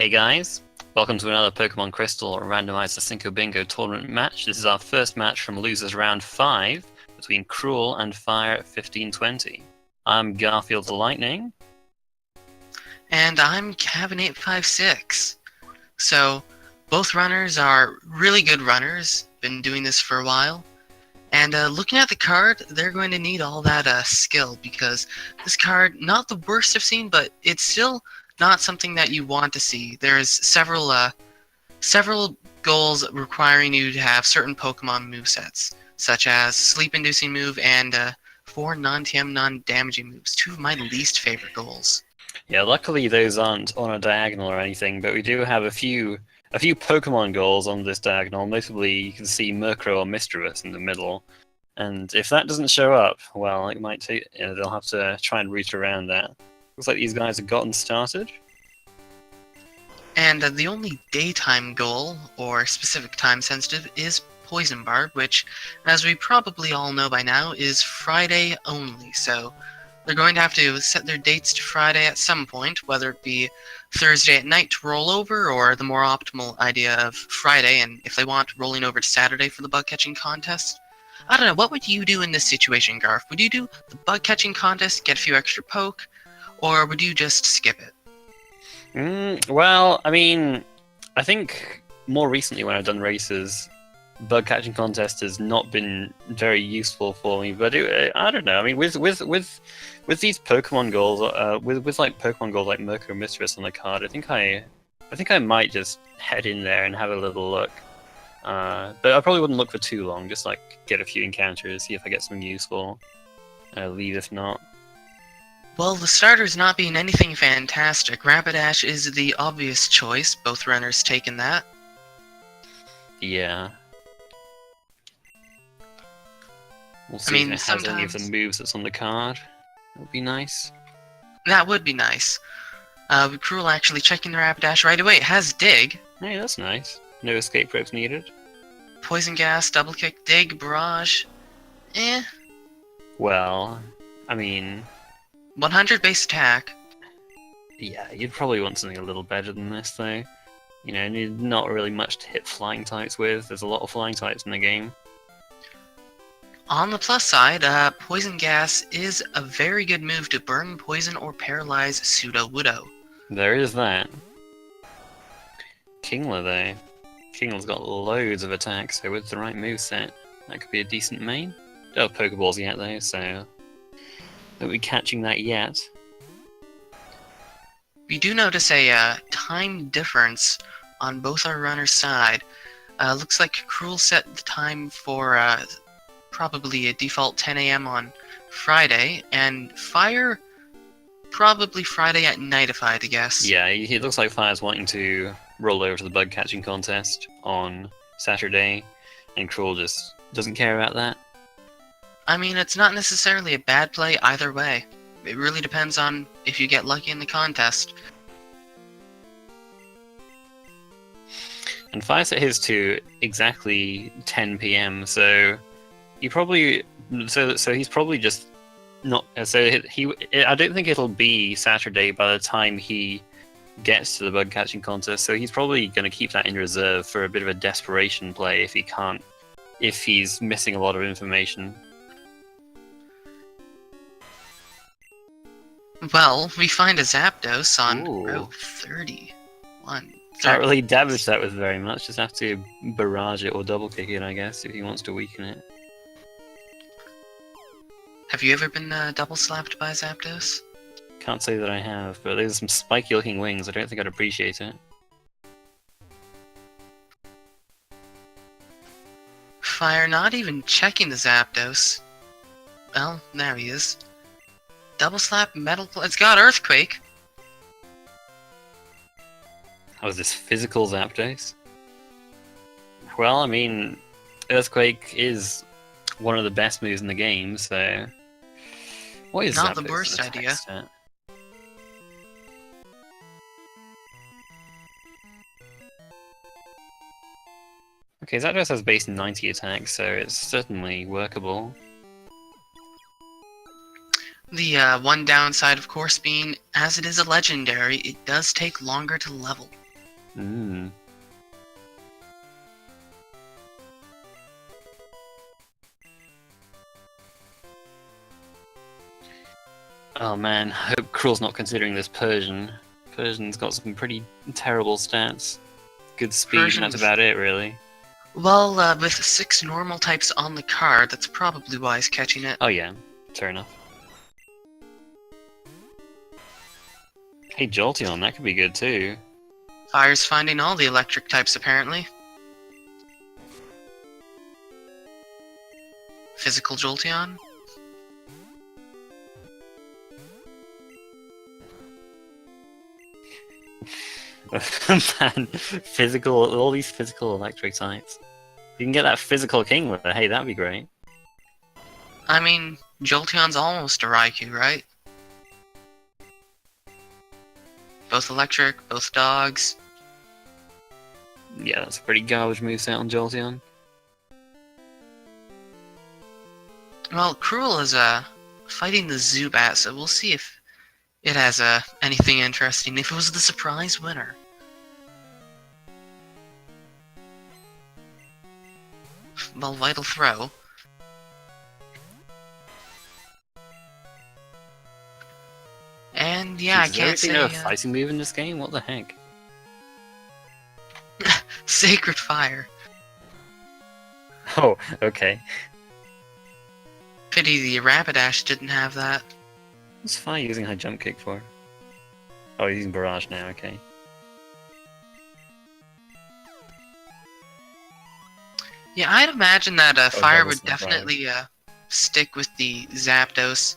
Hey guys, welcome to another Pokemon Crystal randomized Cinco Bingo Tournament match. This is our first match from Losers Round 5 between Crrool and fire1520. I'm Garfield the Lightning. And I'm Cabin856. So, both runners are really good runners, been doing this for a while. And looking at the card, they're going to need all that skill, because this card, not the worst I've seen, but it's still not something that you want to see. There's several goals requiring you to have certain Pokemon movesets, such as Sleep-Inducing move and 4 non-TM, non-damaging moves, two of my least favorite goals. Yeah, luckily those aren't on a diagonal or anything, but we do have a few Pokemon goals on this diagonal. Notably, you can see Murkrow or Misdreavus in the middle. And if that doesn't show up, well, it might take, they'll have to try and route around that. Looks like these guys have gotten started. And the only daytime goal, or specific time sensitive, is Poison Barb, which, as we probably all know by now, is Friday only. So they're going to have to set their dates to Friday at some point, whether it be Thursday at night to roll over, or the more optimal idea of Friday, and if they want, rolling over to Saturday for the bug catching contest. I don't know, what would you do in this situation, Garf? Would you do the bug catching contest, get a few extra poke, or would you just skip it? Well, I mean, I think more recently when I've done races, bug catching contest has not been very useful for me. But I don't know. I mean, with these Pokemon goals, with like Pokemon goals like Murkrow and Misdreavus on the card, I think I might just head in there and have a little look. But I probably wouldn't look for too long. Just like get a few encounters, see if I get something useful. Leave if not. Well, the starters not being anything fantastic, Rapidash is the obvious choice. Both runners taking that. Yeah. We'll see if it has any of the moves that's on the card. That would be nice. That would be nice. Crrool actually checking the Rapidash right away. It has Dig. Hey, that's nice. No escape ropes needed. Poison Gas, Double Kick, Dig, Barrage. Well, I mean... 100 base attack. Yeah, you'd probably want something a little better than this, though. You know, not really much to hit flying types with. There's a lot of flying types in the game. On the plus side, Poison Gas is a very good move to burn, poison, or paralyze Sudowoodo. There is that. Kingler, though. Kingler's got loads of attacks, so with the right moveset, that could be a decent main. Don't have Pokeballs yet, though, so... Don't be catching that yet. We do notice a time difference on both our runners' side. Looks like Crrool set the time for probably a default 10 AM on Friday, and Fire probably Friday at night, if I had to guess. Yeah, it looks like Fire's wanting to roll over to the bug catching contest on Saturday, and Crrool just doesn't care about that. I mean, it's not necessarily a bad play either way. It really depends on if you get lucky in the contest. And Fire set his to exactly 10 PM, so he probably so he's probably just not. So I don't think it'll be Saturday by the time he gets to the bug catching contest. So he's probably going to keep that in reserve for a bit of a desperation play if he's missing a lot of information. Well, we find a Zapdos on row 31. Can't really damage that with very much, just have to barrage it or double kick it, I guess, if he wants to weaken it. Have you ever been double slapped by Zapdos? Can't say that I have, but there's some spiky looking wings, I don't think I'd appreciate it. Fire not even checking the Zapdos. Well, there he is. Double slap, metal... It's got Earthquake! Oh, is this physical Zapdos? Well, I mean, Earthquake is one of the best moves in the game, so... What is not Zapdos' the worst idea. Stat? Okay, Zapdos has base 90 attack, so it's certainly workable. The one downside, of course, being, as it is a legendary, it does take longer to level. Mm. Oh man, I hope Cruel's not considering this Persian. Persian's got some pretty terrible stats. Good speed, and that's Persians. about it, really. Well, with 6 normal types on the card, that's probably why he's catching it. Oh yeah, fair enough. Hey, Jolteon, that could be good too. Fire's finding all the electric types, apparently. Physical Jolteon? Man, all these physical electric types. If you can get that physical Kingler, hey, that'd be great. I mean, Jolteon's almost a Raikou, right? Both electric, both dogs. Yeah, that's a pretty garbage moveset on Jolteon. Well, Crrool is fighting the Zubat, so we'll see if it has anything interesting. If it was the surprise winner. Well, Vital Throw. And yeah, I can't say... a fighting move in this game? What the heck? Sacred Fire. Oh, okay. Pity the Rapidash didn't have that. What's Fire using high jump kick for? Oh, he's using Barrage now, okay. Yeah, I'd imagine that Fire double would snap definitely stick with the Zapdos.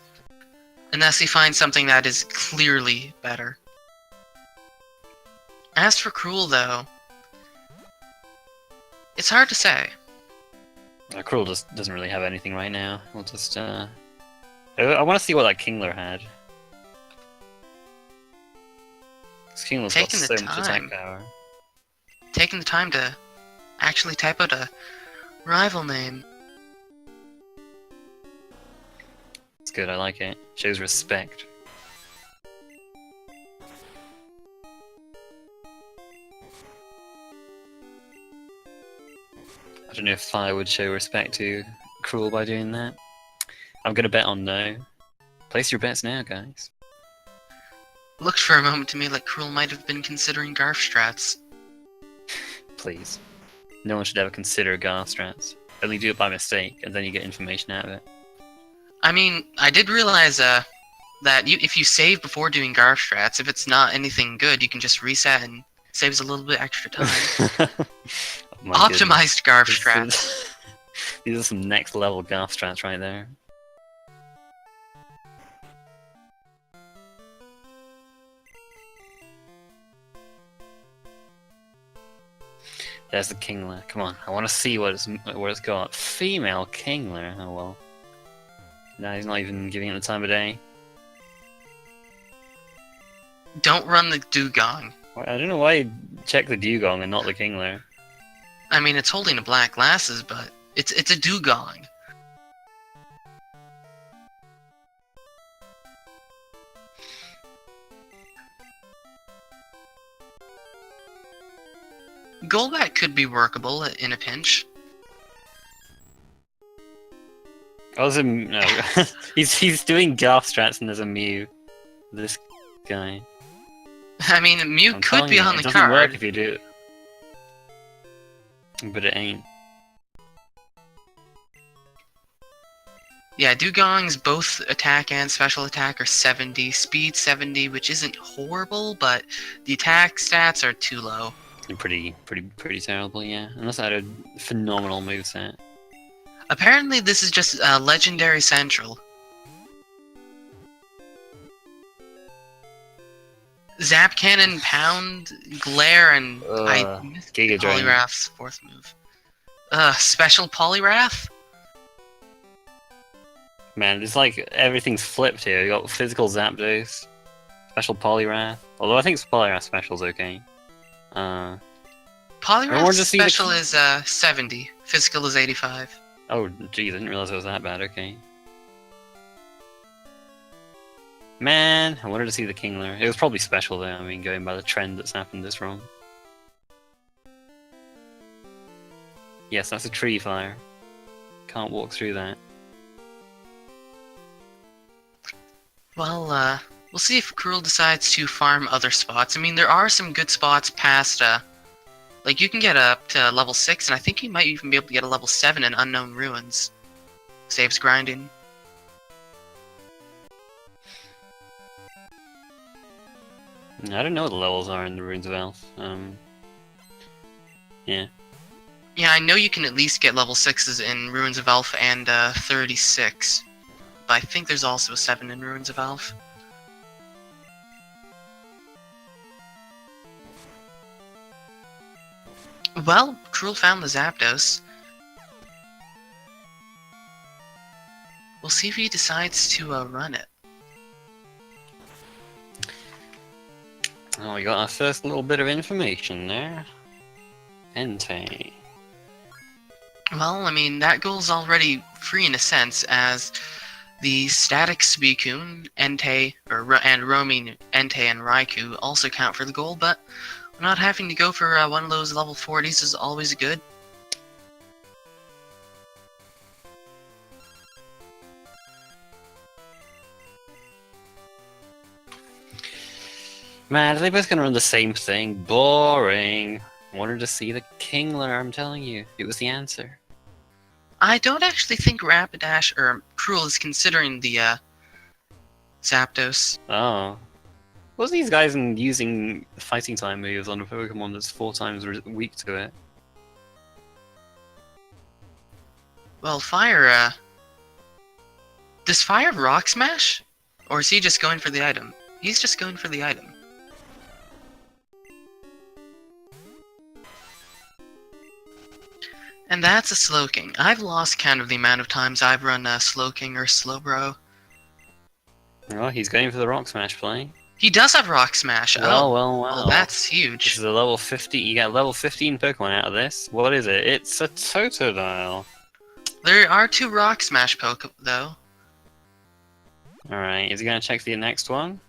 Unless he finds something that is clearly better. As for Crrool, though, it's hard to say. Cruel just doesn't really have anything right now. We'll just, I want to see what that Kingler had. This Kingler's got Taking the so much time. attack power. Taking the time to actually type out a rival name. It's good, I like it. Shows respect. I don't know if Fire would show respect to Cruel by doing that. I'm gonna bet on no. Place your bets now, guys. Looked for a moment to me like Crrool might have been considering Garf strats. Please. No one should ever consider Garth strats. Only do it by mistake, and then you get information out of it. I mean, I did realize that if you save before doing Garf strats, if it's not anything good, you can just reset and saves a little bit extra time. Oh my Optimized Garf goodness. strats. These are some next level Garth strats right there. There's the Kingler. Come on, I want to see what it's got. Female Kingler. Oh well. No, he's not even giving it the time of day. Don't run the Dugong. I don't know why you check the Dugong and not the Kingler. I mean, it's holding a black glasses, but it's a Dugong. Golbat could be workable in a pinch. Oh, there's a no. he's doing Garth strats and there's a Mew. This guy. I mean, Mew I'm could telling be you, on it the doesn't card. work if you do it. But it ain't. Yeah, Dugong's both attack and special attack are 70, speed 70, which isn't horrible, but the attack stats are too low. Pretty terrible, yeah. Unless I had a phenomenal moveset. Apparently, this is just Legendary Central. Zap Cannon, Pound, Glare, and I missed Giga Drain. Poliwrath's fourth move. Special Poliwrath? Man, it's like everything's flipped here. You got physical Zapdos, special Poliwrath. Although I think Poliwrath special's okay. Poliwrath's just see the special is 70, physical is 85. Oh, geez, I didn't realize it was that bad. Okay. Man, I wanted to see the Kingler. It was probably special though. I mean, going by the trend that's happened this wrong. Yes, that's a tree fire. Can't walk through that. Well, we'll see if crrool decides to farm other spots. I mean, there are some good spots past, like, you can get up to level 6, and I think you might even be able to get a level 7 in Unknown Ruins. Saves grinding. I don't know what the levels are in the Ruins of Elf. Yeah. Yeah, I know you can at least get level 6s in Ruins of Elf and 36. But I think there's also a 7 in Ruins of Elf. Well, crrool found the Zapdos. We'll see if he decides to run it. Oh, we got our first little bit of information there. Entei. Well, I mean, that goal's already free in a sense, as the static Suicune, Entei, and roaming Entei and Raikou also count for the goal, but not having to go for one of those level 40s is always good. Man, are they both gonna run the same thing? Boring. Wanted to see the Kingler, I'm telling you. It was the answer. I don't actually think Rapidash or crrool is considering the Zapdos. Oh. What's these guys using fighting time moves on a Pokemon that's 4 times weak to it? Well, Fire, does Fire Rock Smash? Or is he just going for the item? He's just going for the item. And that's a Slowking. I've lost count of the amount of times I've run a Slowking or Slowbro. Oh, he's going for the Rock Smash play. He does have Rock Smash. Well. Well, that's huge. This is a level 50. You get level 15 Pokemon out of this. What is it? It's a Totodile. There are 2 Rock Smash Pokemon, though. Alright, is he gonna check the next one?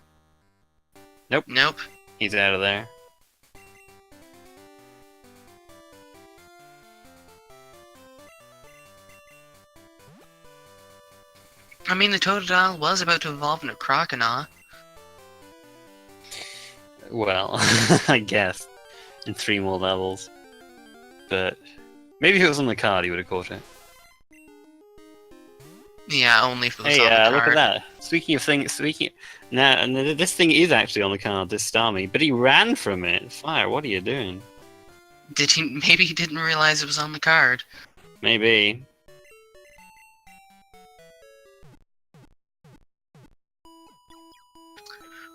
Nope. Nope. He's out of there. I mean, the Totodile was about to evolve into Croconaw. Well, I guess. In 3 more levels. But maybe if it was on the card, he would have caught it. Yeah, only if it was Hey, on the card. look at that. Speaking of things, now, and this thing is actually on the card, this Starmie, but he ran from it. Fire, what are you doing? Did he? Maybe he didn't realize it was on the card. Maybe.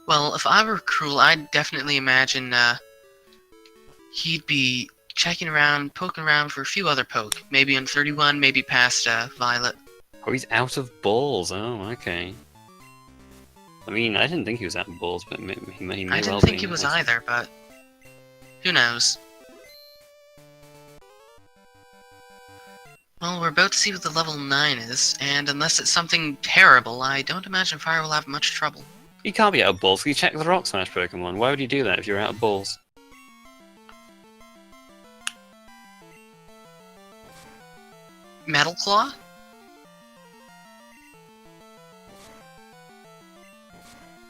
Well, if I were crrool, I'd definitely imagine he'd be checking around, poking around for a few other poke. Maybe on 31, maybe past Violet. Oh, he's out of balls. Oh, okay. I mean, I didn't think he was out of balls, but he may well be. I didn't think he was either, but who knows? Well, we're about to see what the level 9 is, and unless it's something terrible, I don't imagine Fire will have much trouble. You can't be out of balls. You check the Rock Smash Pokemon. Why would you do that if you're out of balls? Metal Claw?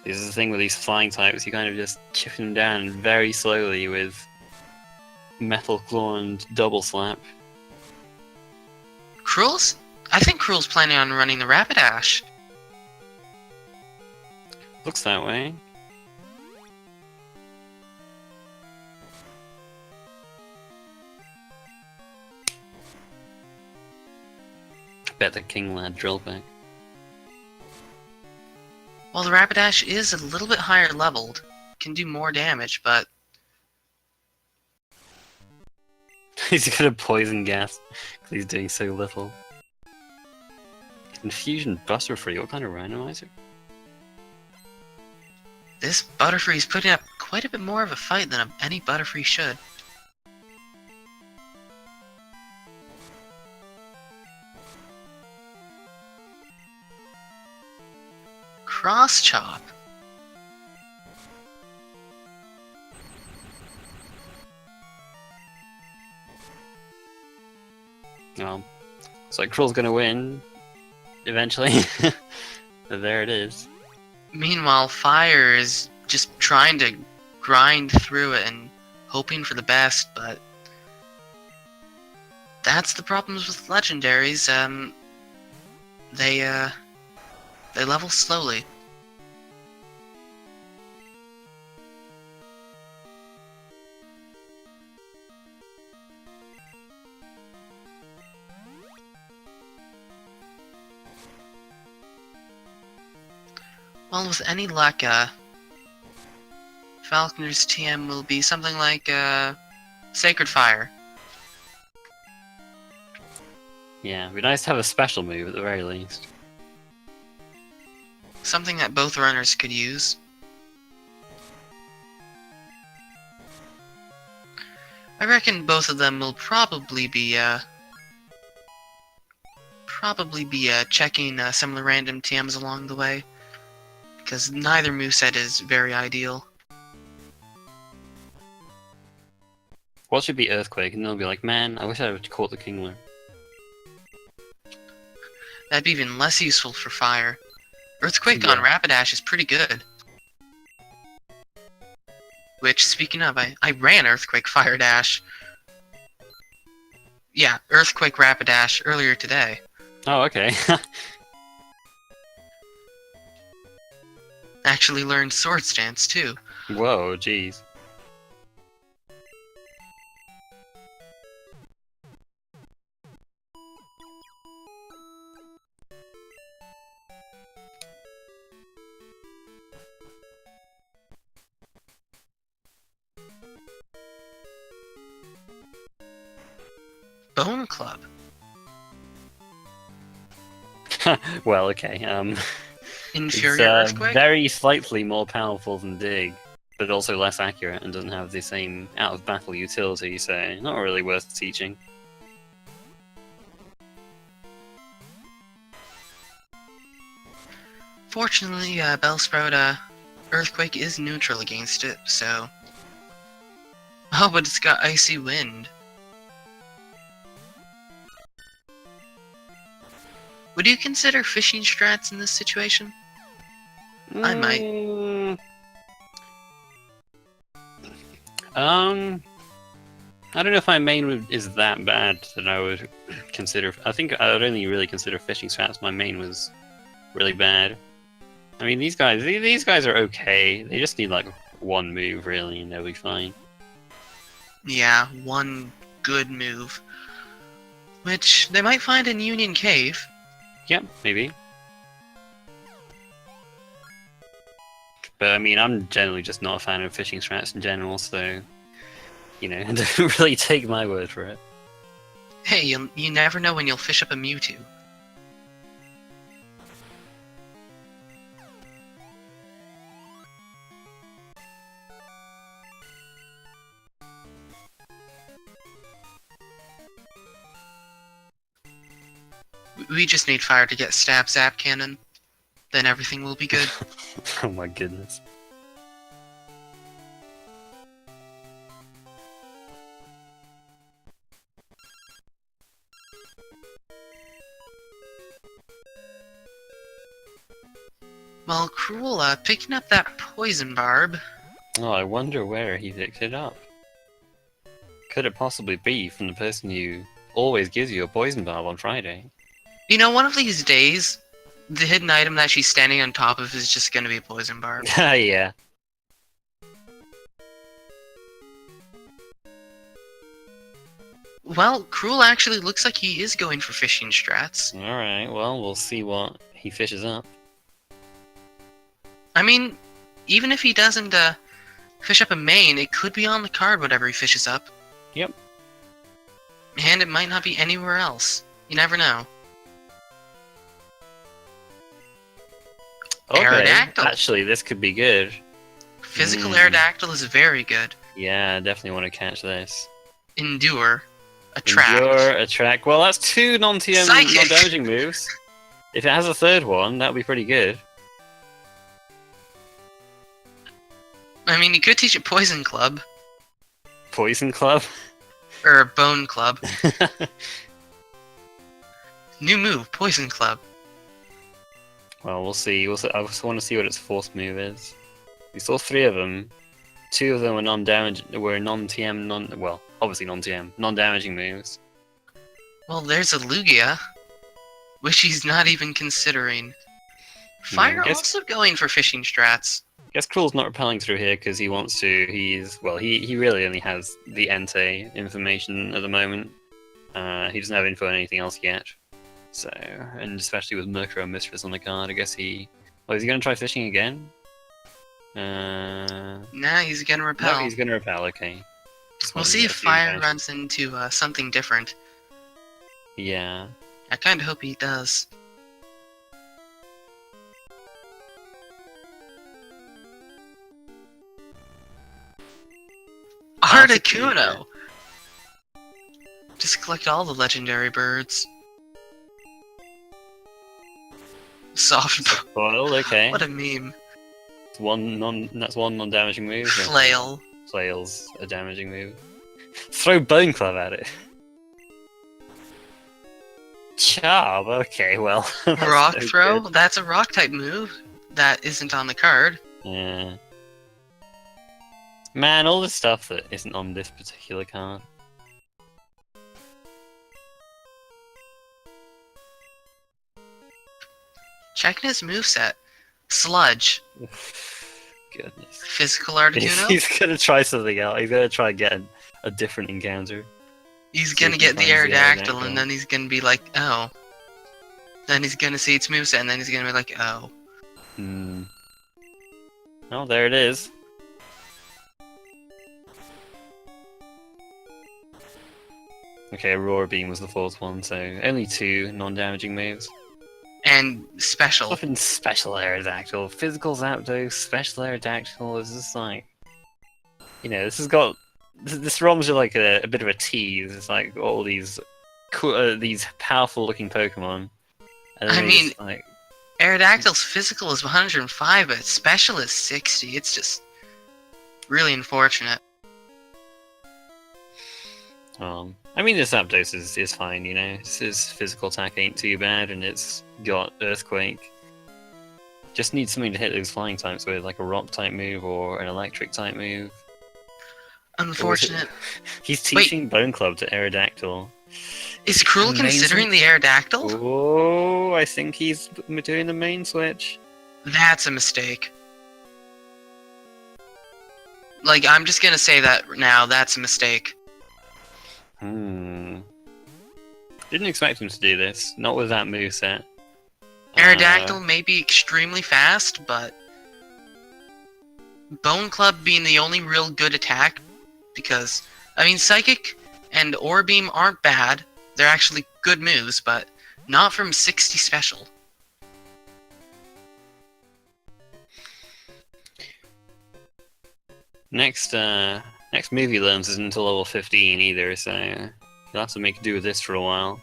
This is the thing with these flying types. You kind of just chip them down very slowly with Metal Claw and Double Slap. Crrool's? I think crrool's planning on running the Rapidash. Looks that way. I bet the King Lad drill back. Well, the Rapidash is a little bit higher leveled. Can do more damage, but He's got a poison gas because he's doing so little. Infusion Butterfree, what kind of randomizer? this Butterfree's putting up quite a bit more of a fight than any Butterfree should. Cross Chop. Well, it's like Krill's gonna win eventually. But there it is. Meanwhile, Fire is just trying to grind through it and hoping for the best, but that's the problems with legendaries. They level slowly. Well, with any luck, Falconer's TM will be something like, Sacred Fire. Yeah, it'd be nice to have a special move at the very least. Something that both runners could use. I reckon both of them will probably be checking similar random TMs along the way, because neither moveset is very ideal. What should be Earthquake? And they'll be like, man, I wish I had caught the Kingler. That'd be even less useful for Fire. Earthquake on Rapidash is pretty good. Which, speaking of, I ran Earthquake Fire Dash. Yeah, Earthquake Rapidash earlier today. Oh, okay. Actually learned Sword Stance, too. Whoa, jeez. Bone Club. Well, okay. Inferior It's Earthquake? very slightly more powerful than Dig, but also less accurate and doesn't have the same out-of-battle utility, so not really worth teaching. Fortunately, Bellsprout, Earthquake is neutral against it, so... Oh, but it's got Icy Wind. Would you consider fishing strats in this situation? I might. I don't know if my main is that bad that I would consider. I think I would only really consider fishing strats. My main was really bad. I mean, these guys are okay. They just need like one move really, and they'll be fine. Yeah, one good move. Which they might find in Union Cave. Yeah, maybe. But I mean, I'm generally just not a fan of fishing strats in general, so you know, don't really take my word for it. Hey, you never know when you'll fish up a Mewtwo. We just need Fire to get Stab Zap Cannon. Then everything will be good. Oh my goodness. Well, crrool, picking up that Poison Barb. Oh, I wonder where he picked it up. Could it possibly be from the person who always gives you a poison barb on Friday? You know, one of these days, the hidden item that she's standing on top of is just gonna be a Poison Barb. Yeah. Well, crrool actually looks like he is going for fishing strats. Alright, well, we'll see what he fishes up. I mean, even if he doesn't fish up a main, it could be on the card whatever he fishes up. Yep. And it might not be anywhere else. You never know. Okay, Aerodactyl. actually, this could be good. Physical Aerodactyl is very good. Yeah, I definitely want to catch this. Endure. Attract. Endure, attract. Well, that's two non-TM, Psychic. non-damaging moves. If it has a third one, that would be pretty good. I mean, you could teach it Poison Club. Poison Club? Or Bone Club. New move, Poison Club. Well, we'll see. I just want to see what its fourth move is. We saw 3 of them. 2 of them were non-TM, well, obviously non-TM, non-damaging moves. Well, there's a Lugia, which he's not even considering. Fire also going for fishing strats. I guess crrool's not repelling through here because he wants to. He really only has the Entei information at the moment. He doesn't have info on anything else yet. So, and especially with Mercury Mistress on the card, I guess he. Well, is he going to try fishing again? Nah, he's gonna repel. No, he's going to repel. Okay. We'll see if Fire runs into something different. Yeah. I kind of hope he does. Articuno! Just collect all the legendary birds. Soft Foiled, okay. What a meme. That's one non-damaging move. Flail. Flail's a damaging move. Throw Bone Club at it. Charm, okay, well. Rock so Throw? good. That's a rock type move that isn't on the card. Yeah. Man, all the stuff that isn't on this particular card. Checking his moveset. Sludge. Goodness. Physical Articuno? He's gonna try something else. He's gonna try and get a different encounter. He's See gonna if he get the finds the Aerodactyl, Aerodactyl. and then he's gonna be like, oh. Then he's gonna see its moveset, and then he's gonna be like, oh. Hmm. Oh, there it is. Okay, Aurora Beam was the 4th one, so only 2 non-damaging moves. And special. Fucking special Aerodactyl, physical Zapdos, special Aerodactyl is just like, you know, this has got this ROM's like a bit of a tease. It's like all these cool, these powerful looking Pokemon. And then I they mean, just, like, Aerodactyl's physical is 105, but its special is 60. It's just really unfortunate. I mean, this Zapdos is fine, you know. His physical attack ain't too bad, and it's got Earthquake. Just needs something to hit those flying types with, like a rock type move or an electric type move. Unfortunate. He's teaching Bone Club to Aerodactyl. Is crrool Amazing. considering the Aerodactyl? Oh, I think he's doing the main switch. That's a mistake. Like, I'm just gonna say that now, that's a mistake. Didn't expect him to do this. Not with that moveset. Aerodactyl may be extremely fast, but Bone Club being the only real good attack, because, I mean, Psychic and Orbeam aren't bad. They're actually good moves, but not from 60 special. Next move he learns isn't until level 15 either, so he'll have to make do with this for a while.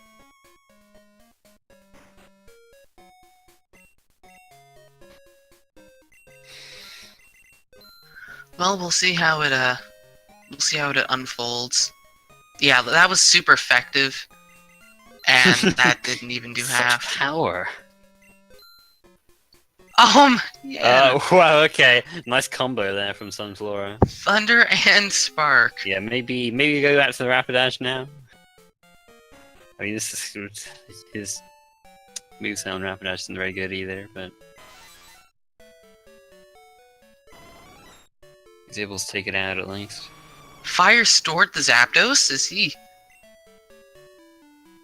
Well, we'll see how it unfolds. Yeah, that was super effective, and that didn't even do Such half. power. Yeah. Wow, okay. Nice combo there from Sunflora. Thunder and Spark. Yeah, maybe go back to the Rapidash now. I mean, this is his moveset on Rapidash isn't very good either, but he's able to take it out at least. Fire stored the Zapdos? Is he?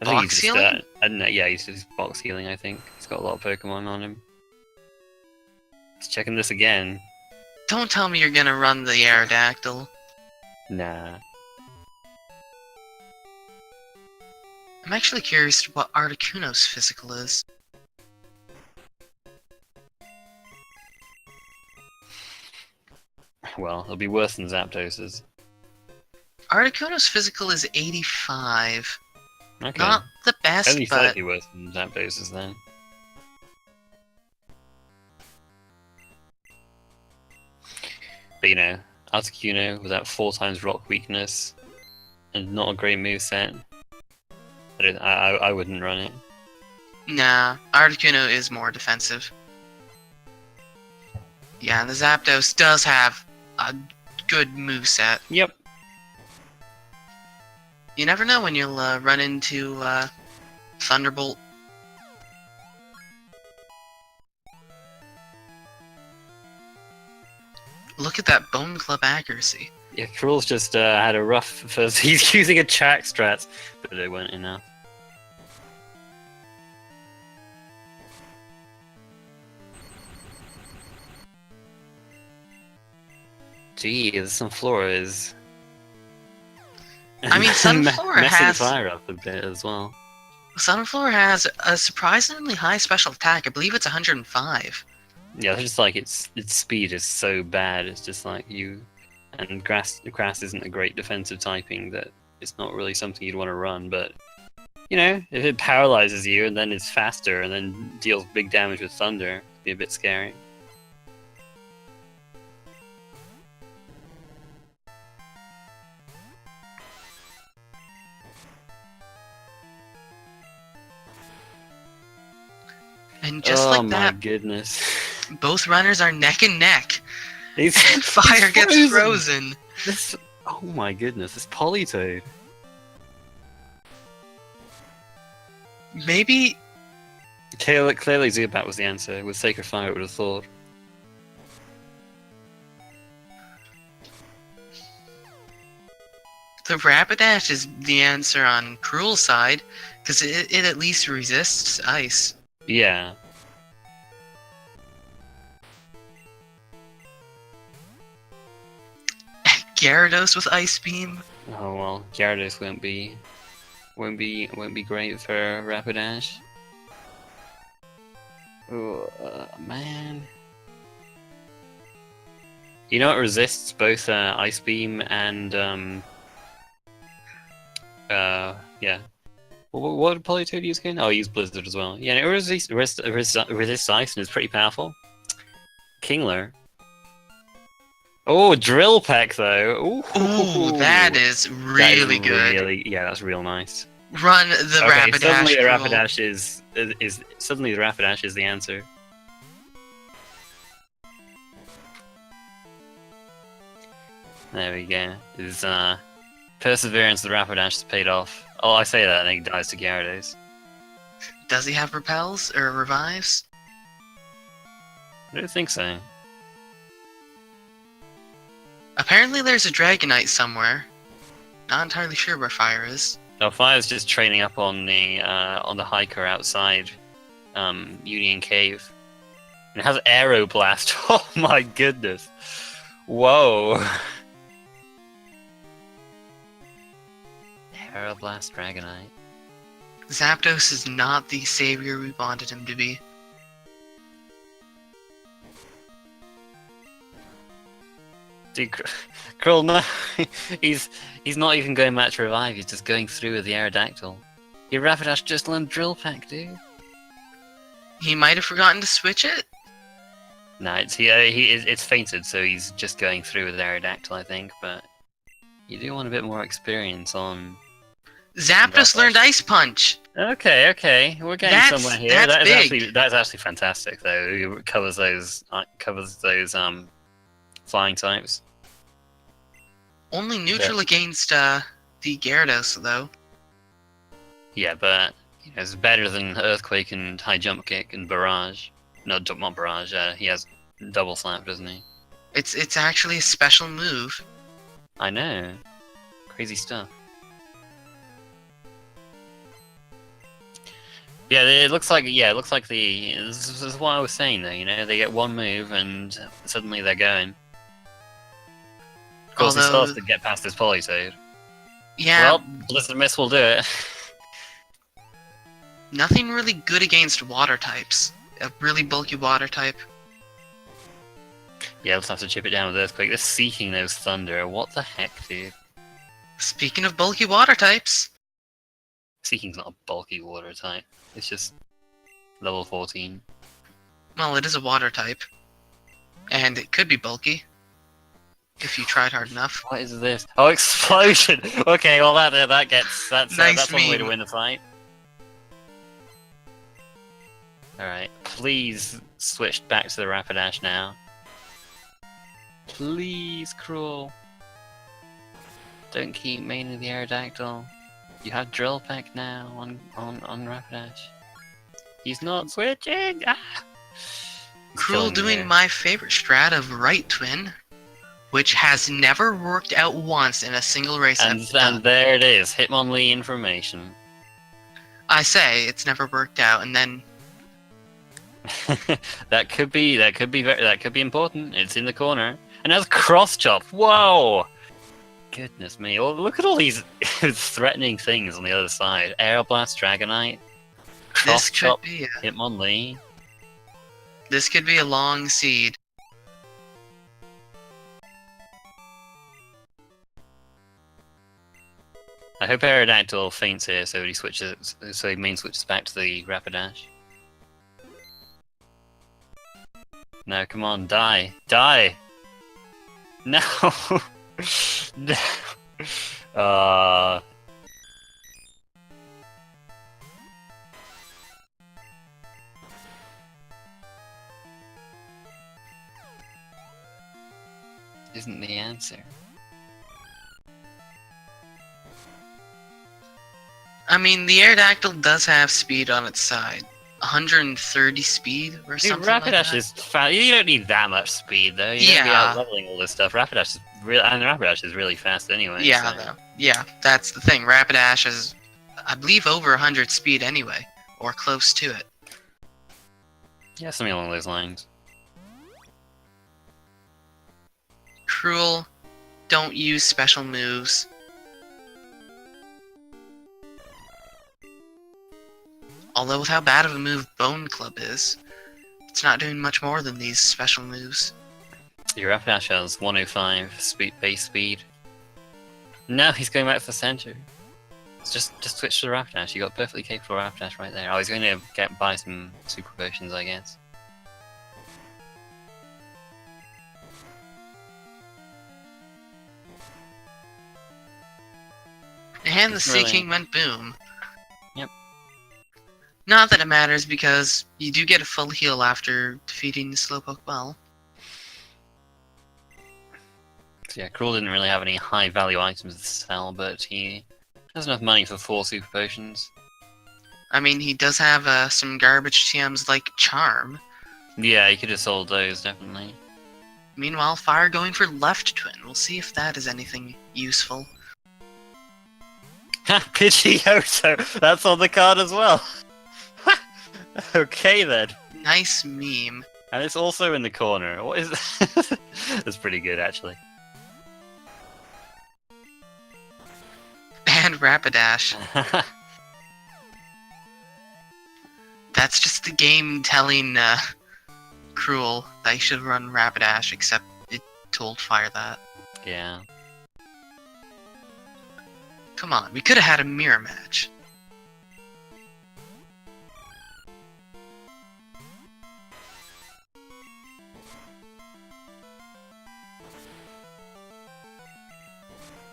I think Box he's healing? just, I don't know, yeah, he's just box healing, I think. He's got a lot of Pokemon on him. Let's checking this again. Don't tell me you're gonna run the Aerodactyl. Nah. I'm actually curious what Articuno's physical is. Well, it'll be worse than Zapdos's. Articuno's physical is 85. Okay. Not the best, Only but slightly worse than Zapdos's then. But you know, Articuno with that 4 times rock weakness and not a great moveset. I wouldn't run it. Nah, Articuno is more defensive. Yeah, and the Zapdos does have a good moveset. Yep. You never know when you'll run into Thunderbolt. Look at that Bone Club accuracy. Yeah, crrool's just had a rough first. He's using a Chak strat, but it went enough. Gee, the Sunflora is. I mean, Sunflora messing has fire up a bit as well. Sunflora has a surprisingly high special attack. I believe it's 105. Yeah, it's just like its speed is so bad. It's just like you, and grass isn't a great defensive typing. That it's not really something you'd want to run. But you know, if it paralyzes you and then it's faster and then deals big damage with thunder, it'd be a bit scary. And just like that, oh my goodness. both runners are neck and neck. He's, Fire he's gets frozen. This, oh my goodness, this Politoed. Maybe Clearly Zubat was the answer. With Sacred Fire, I would have thought. the Rapidash is the answer on Crrool's side, because it at least resists ice. Yeah. Gyarados with Ice Beam. Oh well, Gyarados won't be great for Rapidash. Oh man. You know it resists both Ice Beam and yeah. What did Politoed use again? Oh, he used Blizzard as well. Yeah, it resists ice and is pretty powerful. Kingler. Oh, Drill Peck though. Ooh, that is really good. Yeah, that's real nice. Run the Rapidash. Suddenly the Crrool. Rapidash is the answer. There we go. His perseverance, the Rapidash has paid off. Oh, I say that, and he dies to Gyarados. Does he have repels or revives? I don't think so. Apparently there's a Dragonite somewhere. Not entirely sure where Fire is. No, Fire's just training up on the hiker outside Union Cave. And it has Aeroblast. Oh my goodness. Whoa. Aeroblast Dragonite. Zapdos is not the savior we wanted him to be. Dude, Crrool, no, he's not even going match revive. He's just going through with the Aerodactyl. Your Rapidash just learned Drill Peck, dude. He might have forgotten to switch it. No, it's fainted, so he's just going through with Aerodactyl, I think. But you do want a bit more experience on. Zapdos learned Ice Punch. Okay, we're getting somewhere here. That's big. That's actually fantastic, though. It covers those flying types. Only neutral against the Gyarados, though. Yeah, but it's better than Earthquake and High Jump Kick and Barrage. No, not Barrage. He has Double Slap, doesn't he? It's actually a special move. I know. Crazy stuff. Yeah, it looks like this is what I was saying though. You know, they get one move and suddenly they're going. Of course, he still has to get past this Politoed. Yeah. Well, Blizzard Mist will do it. Nothing really good against water types. A really bulky water type. Yeah, let's have to chip it down with Earthquake. They're seeking those Thunder. What the heck, dude? Speaking of bulky water types. Seeking's not a bulky water type. It's just level 14. Well, it is a water type. And it could be bulky. If you tried hard enough. What is this? Oh, Explosion! Okay, well that's Nice one way to meme. win the fight. Alright, please switch back to the Rapidash now. Please, Crrool. Don't keep maining the Aerodactyl. You have Drill Peck now on Rapidash. He's not switching! Ah! He's Crrool killing me doing here. my favorite strat of Right Twin, which has never worked out once in a single race I've And done. there it is, Hitmonlee information. I say it's never worked out, and then that could be important. It's in the corner. And that's Cross Chop. Whoa! Goodness me. Oh, look at all these threatening things on the other side. Aeroblast, Dragonite, this Cross could Chop, be Hitmonlee. this could be a long seed. I hope Aerodactyl faints here so he main switches back to the Rapidash. No, come on, die. Die! No! No! Isn't the answer. I mean, the Aerodactyl does have speed on its side. 130 speed or Dude, something like Rapidash that. is fast. You don't need that much speed, though. You don't be Yeah. out leveling all this stuff. Rapidash is really fast anyway. Yeah, so. though. Yeah, that's the thing. Rapidash is, I believe, over 100 speed anyway, or close to it. Yeah, something along those lines. Crrool, don't use special moves. Although with how bad of a move Bone Club is, it's not doing much more than these special moves. Your Rapidash has 105 base speed. No, he's going back to the center. Just switch to the Rapidash. You got perfectly capable Rapidash right there. Oh, he's going to buy some super potions, I guess. And the It's Sea really- King went boom. Yep. Not that it matters, because you do get a full heal after defeating the Slowpoke well. So yeah, Crrool didn't really have any high value items to sell, but he has enough money for 4 super potions. I mean, he does have some garbage TMs like Charm. Yeah, he could have sold those, definitely. Meanwhile, Fire going for Left Twin. We'll see if that is anything useful. Ha! Pidgeotto! That's on the card as well! Okay then. Nice meme. And it's also in the corner. What is That's pretty good, actually. And Rapidash. That's just the game telling Crrool that he should run Rapidash, except it told Fire that. Yeah. Come on, we could have had a mirror match.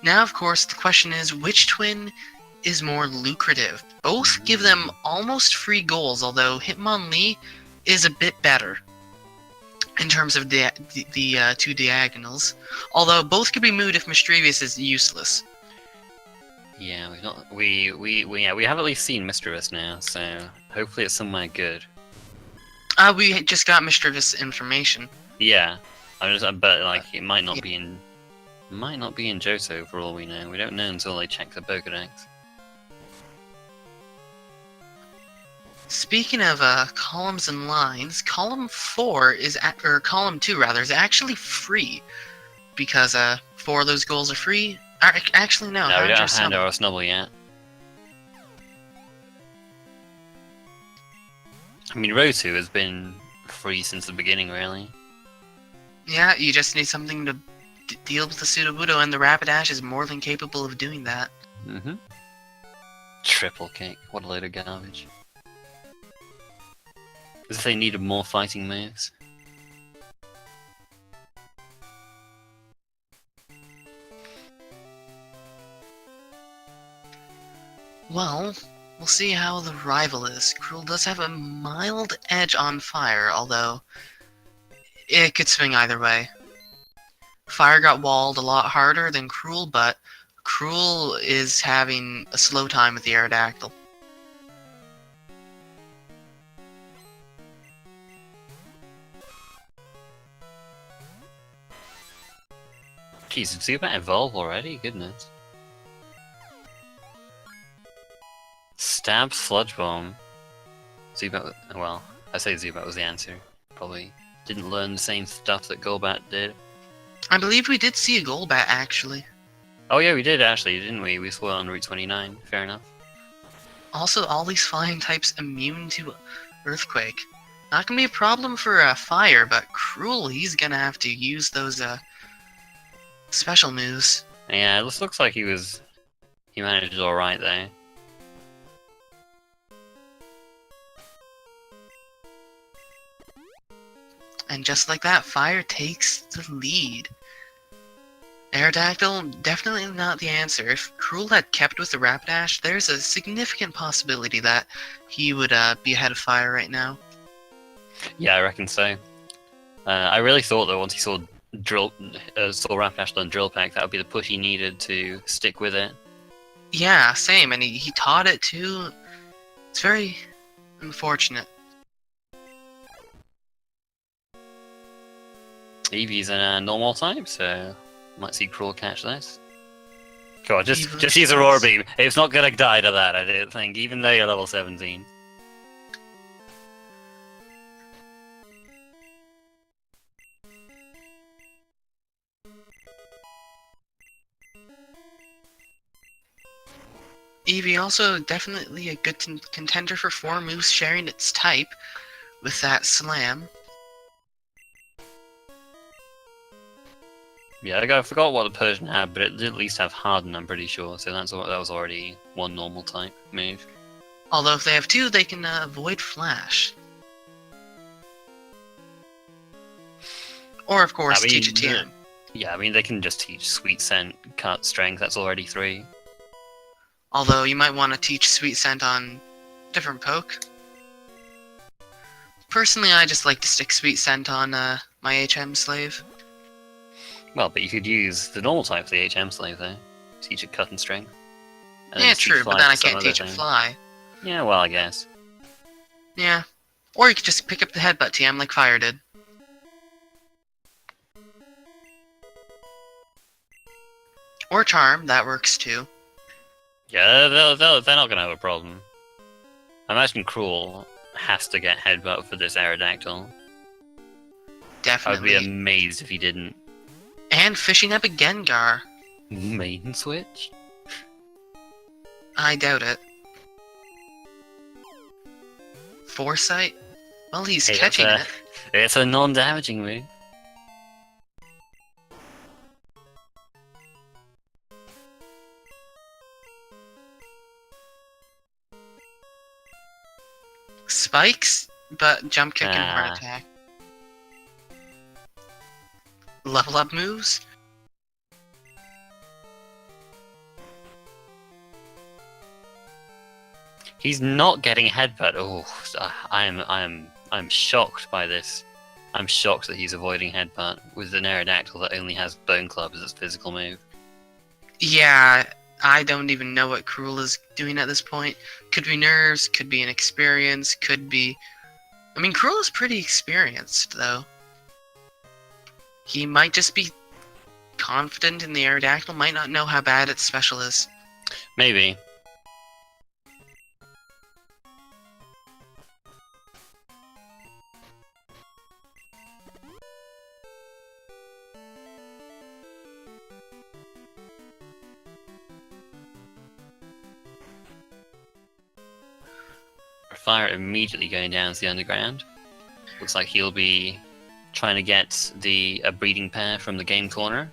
Now, of course, the question is, which twin is more lucrative? Both give them almost free goals, although Hitmonlee is a bit better in terms of the two diagonals. Although both could be moved if Mischievous is useless. Yeah, we have at least seen Mischievous now, so hopefully it's somewhere good. We just got Mischievous information. Yeah, but like it might not be in Johto for all we know. We don't know until they check the Pokédex. Speaking of columns and lines, column 4 is or column 2 rather is actually free because 4 of those goals are free. Actually, no. No, we don't have Houndour Houndour or Snubble yet. I mean, Rotu has been free since the beginning, really. Yeah, you just need something to deal with the Sudowoodo, and the Rapidash is more than capable of doing that. Mm-hmm. Triple kick. What a load of garbage. As if they needed more fighting moves. Well, We'll see how the rival is. Crrool does have a mild edge on fire, although it could swing either way. Fire got walled a lot harder than crrool, but crrool is having a slow time with the Aerodactyl. Jeez, did Zubat evolve already? Goodness. Stab Sludge Bomb. Zubat, well, I say Zubat was the answer. Probably didn't learn the same stuff that Golbat did. I believe we did see a Golbat, actually. Oh yeah, we did actually, didn't we? We saw it on Route 29, fair enough. Also, all these flying types immune to Earthquake. Not gonna be a problem for Fire, but crrool, he's gonna have to use those special moves. Yeah, this looks like he managed alright there. And just like that, Fire takes the lead. Aerodactyl, definitely not the answer. If crrool had kept with the Rapidash, there's a significant possibility that he would be ahead of Fire right now. Yeah, I reckon so. I really thought that once he saw Rapidash learn Drill Peck, that would be the push he needed to stick with it. Yeah, same, and he taught it too. It's very unfortunate. Eevee's in a normal type, so might see crrool catch this. Come on, just Eevee use Aurora Beam. It's not gonna die to that, I don't think, even though you're level 17. Eevee also definitely a good contender for 4 moves sharing its type with that Slam. Yeah, I forgot what the Persian had, but it did at least have Harden, I'm pretty sure, so that was already one normal type move. Although if they have 2, they can avoid Flash. Or, of course, teach a TM. Yeah, I mean, they can just teach Sweet Scent, Cut, Strength, that's already 3. Although you might want to teach Sweet Scent on different poke. Personally, I just like to stick Sweet Scent on my HM Slave. Well, but you could use the normal type for the HM Slave, though. Teach it Cut and Strength. And Yeah, then teach true, but Fly then for I some can't other teach it thing. Fly. Yeah, well, I guess. Yeah. Or you could just pick up the Headbutt TM like Fire did. Or Charm, that works too. Yeah, they're not gonna have a problem. I imagine crrool has to get Headbutt for this Aerodactyl. I would Definitely. be amazed if he didn't. And fishing up a Gengar. Maiden Switch? I doubt it. Foresight? Well, he's Hey, catching it. It's a non-damaging move. Spikes, but jump kick and Ah. heart attack. Level up moves? He's not getting Headbutt. Oh, I'm shocked by this. I'm shocked that he's avoiding Headbutt with an Aerodactyl that only has Bone Club as its physical move. Yeah, I don't even know what crrool is doing at this point. Could be nerves, could be inexperience, could be... I mean, crrool is pretty experienced, though. He might just be confident in the Aerodactyl, might not know how bad its special is. Maybe. Fire immediately going down to the underground. Looks like he'll be trying to get a breeding pair from the game corner.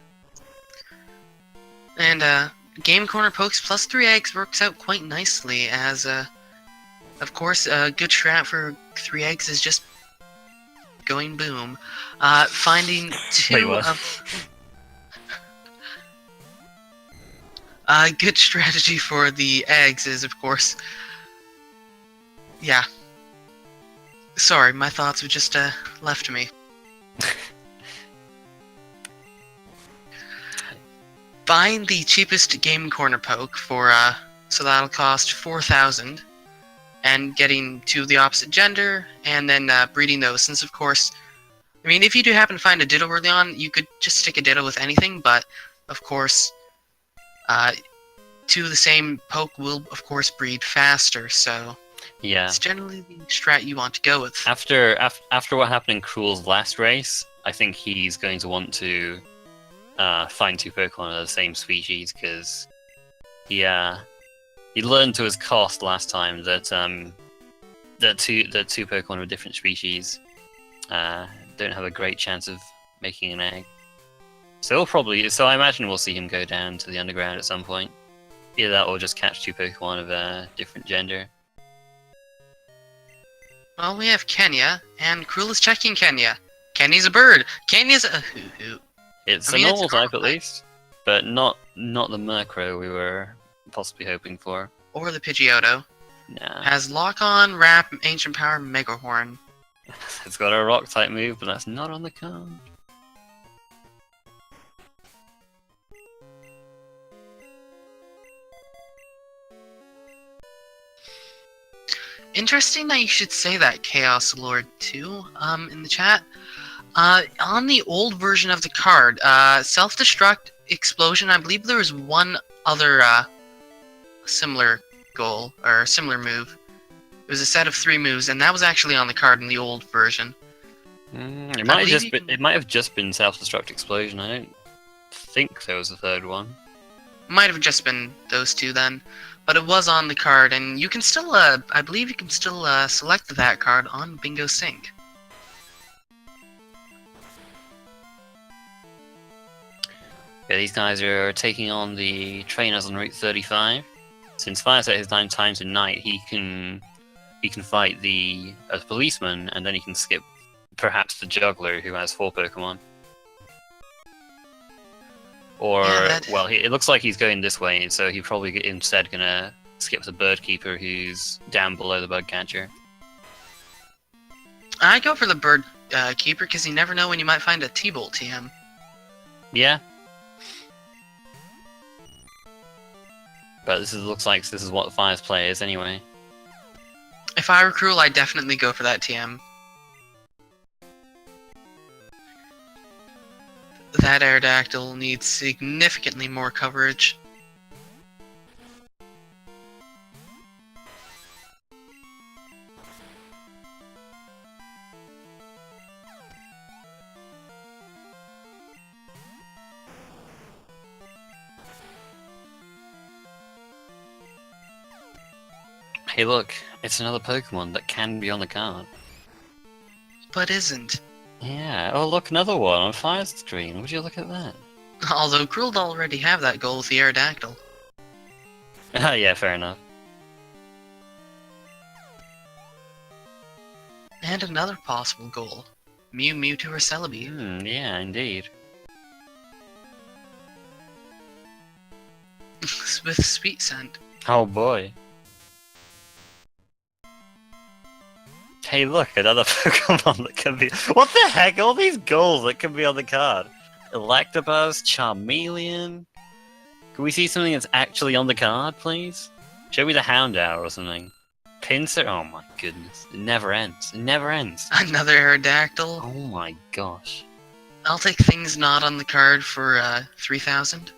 And Game Corner pokes plus 3 eggs works out quite nicely, as of course a good strat for 3 eggs is just going boom. Finding 2 Wait, what? of... A good strategy for the eggs is, of course, Yeah. Sorry, my thoughts have just left me. Find the cheapest game corner poke for so that'll cost 4,000, and getting two of the opposite gender, and then breeding those. Since of course, I mean, if you do happen to find a Ditto early on, you could just stick a Ditto with anything. But of course, two of the same poke will of course breed faster. So Yeah. it's generally the strat you want to go with. After what happened in Cruel's last race, I think he's going to want to find two Pokemon of the same species, because he learned to his cost last time that two Pokemon of different species don't have a great chance of making an egg. So I imagine we'll see him go down to the underground at some point. Either that or just catch two Pokemon of a different gender. Well, we have Kenya, and Crrool is checking Kenya. Kenya's a bird. Kenya's a hoo-hoo. It's I mean, a it's normal a normal type at type. least, but not the Murkrow we were possibly hoping for. Or the Pidgeotto. Nah. Has Lock On, Wrap, Ancient Power, Mega Horn. It's got a rock type move, but that's not on the card. Interesting that you should say that, Chaos Lord 2, in the chat. On the old version of the card, Self-Destruct, Explosion, I believe there was one other similar goal, or similar move. It was a set of 3 moves, and that was actually on the card in the old version. It might have just been Self-Destruct Explosion. I don't think there was a third one. Might have just been those 2 then. But it was on the card, and you can still, I believe you can still select that card on Bingo Sync. Yeah, these guys are taking on the trainers on Route 35. Since Fireset has 9 times a night, he can fight a policeman, and then he can skip perhaps the juggler who has 4 Pokemon. Or, well, it looks like he's going this way, so he's probably instead gonna skip the bird keeper who's down below the bug catcher. I go for the bird keeper because you never know when you might find a T-Bolt TM. Yeah. But looks like this is what Fire's play is anyway. If I were Crrool, I'd definitely go for that TM. That Aerodactyl needs significantly more coverage. Hey look, it's another Pokemon that can be on the card. But isn't. Yeah, oh look, another one on Fire's screen. Would you look at that? Although Crrool already have that goal with the Aerodactyl. Yeah, fair enough. And another possible goal. Mew, Mewtwo, or Celebi. Yeah, indeed. With Sweet Scent. Oh boy. Hey look, another Pokemon that can be... What the heck? All these goals that can be on the card. Electabuzz, Charmeleon... Can we see something that's actually on the card, please? Show me the Houndour or something. Pinsir? Oh my goodness. It never ends. It never ends. Another Aerodactyl. Oh my gosh. I'll take things not on the card for 3,000.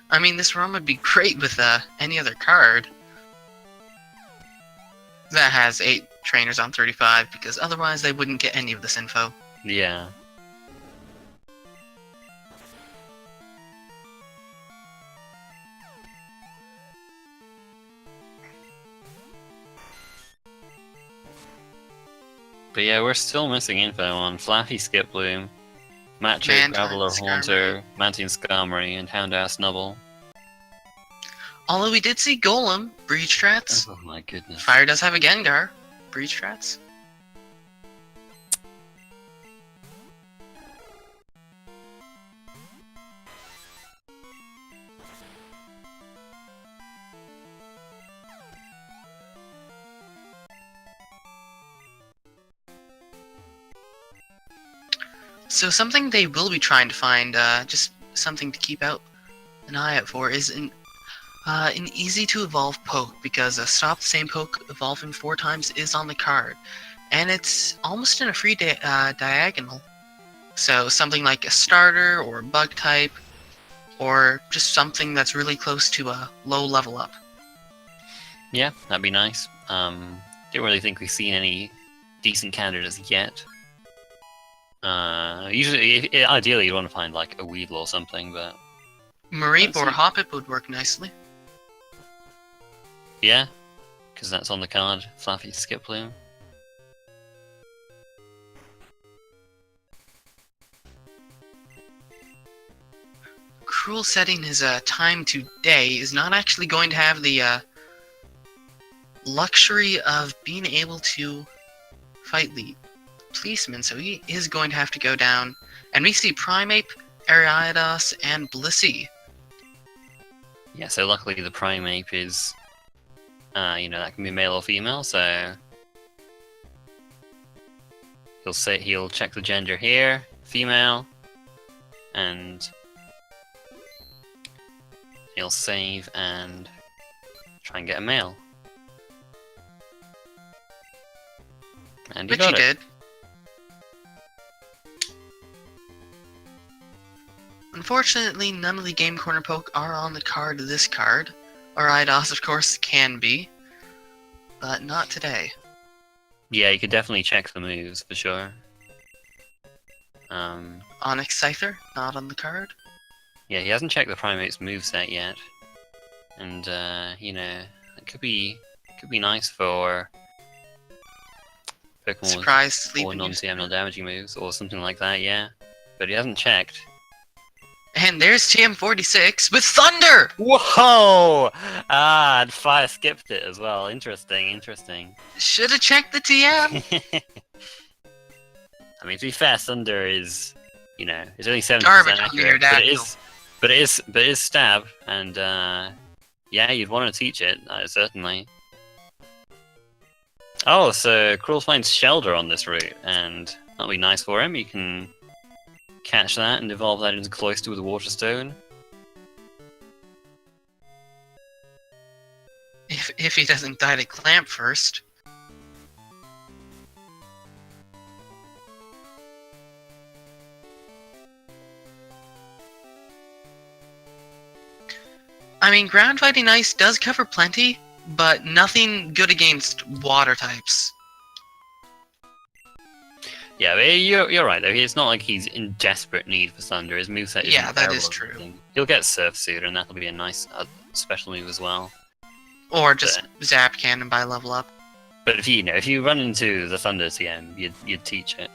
I mean, this ROM would be great with any other card that has 8 trainers on 35, because otherwise they wouldn't get any of this info. Yeah. But yeah, we're still missing info on Flaffy Skiploom, Macho, Graveler, Haunter, Mantian Skarmory, and Houndour Snubble. Although we did see Golem, Breed Strats. Oh my goodness. Fire does have a Gengar, Breed Strats. So something they will be trying to find, just something to keep out an eye out for, is an easy to evolve poke, because a stop the same poke evolving 4 times is on the card, and it's almost in a free diagonal. So something like a starter or a bug type, or just something that's really close to a low level up. Yeah, that'd be nice. Don't really think we've seen any decent candidates yet. Usually, ideally, you want to find like a Weedle or something, but Mareep or Hoppip would work nicely. yeah, because that's on the card. Fluffy Skip Plume. Crrool setting his time to day is not actually going to have the luxury of being able to fight the policeman, so he is going to have to go down. And we see Primeape, Ariados, and Blissey. Yeah, so luckily the Primeape is, that can be male or female, so he'll check the gender here, female, and he'll save and try and get a male. And he Which he did. Unfortunately, none of the Game Corner poke are on the card of this card. Ariados, of course, can be, but not today. Yeah, you could definitely check the moves, for sure. Onyx Scyther, not on the card. Yeah, he hasn't checked the Primate's moveset yet. And, it could be nice for Pokemon Surprise or sleeping. non-TM, non-damaging moves, or something like that, yeah. But he hasn't checked. And there's TM46 with Thunder! Whoa! And Fire skipped it as well. Interesting. Should have checked the TM! I mean, to be fair, Thunder is, it's only 70% Garbage on accurate, Aerodactyl. but it is stab, and yeah, you'd want to teach it, certainly. Oh, so Crrool finds Shelder on this route, and that'll be nice for him. He can catch that and evolve that into Cloyster with a Water Stone. If he doesn't die to Clamp first. I mean, Ground Fighting Ice does cover plenty, but nothing good against water types. Yeah, but you're right though. It's not like he's in desperate need for Thunder. His moveset is Yeah, that is true. He'll get Surf Suit, and that'll be a nice special move as well. Or just Zap Cannon by level up. But if you run into the Thunder TM, you'd teach it.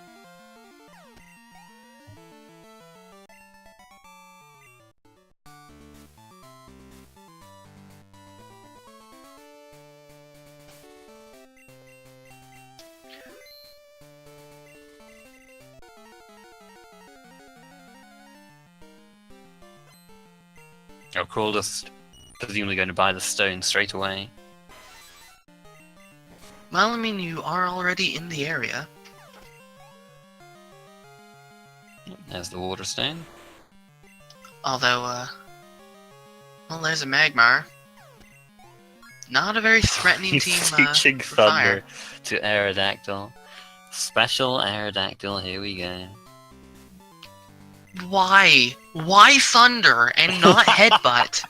Oh, Crrool just presumably going to buy the stone straight away. Well, I mean, you are already in the area. There's the Water Stone. Although, well, there's a Magmar. Not a very threatening He's team teaching for Thunder fire. to Aerodactyl. Special Aerodactyl, here we go. Why? Why Thunder and not Headbutt?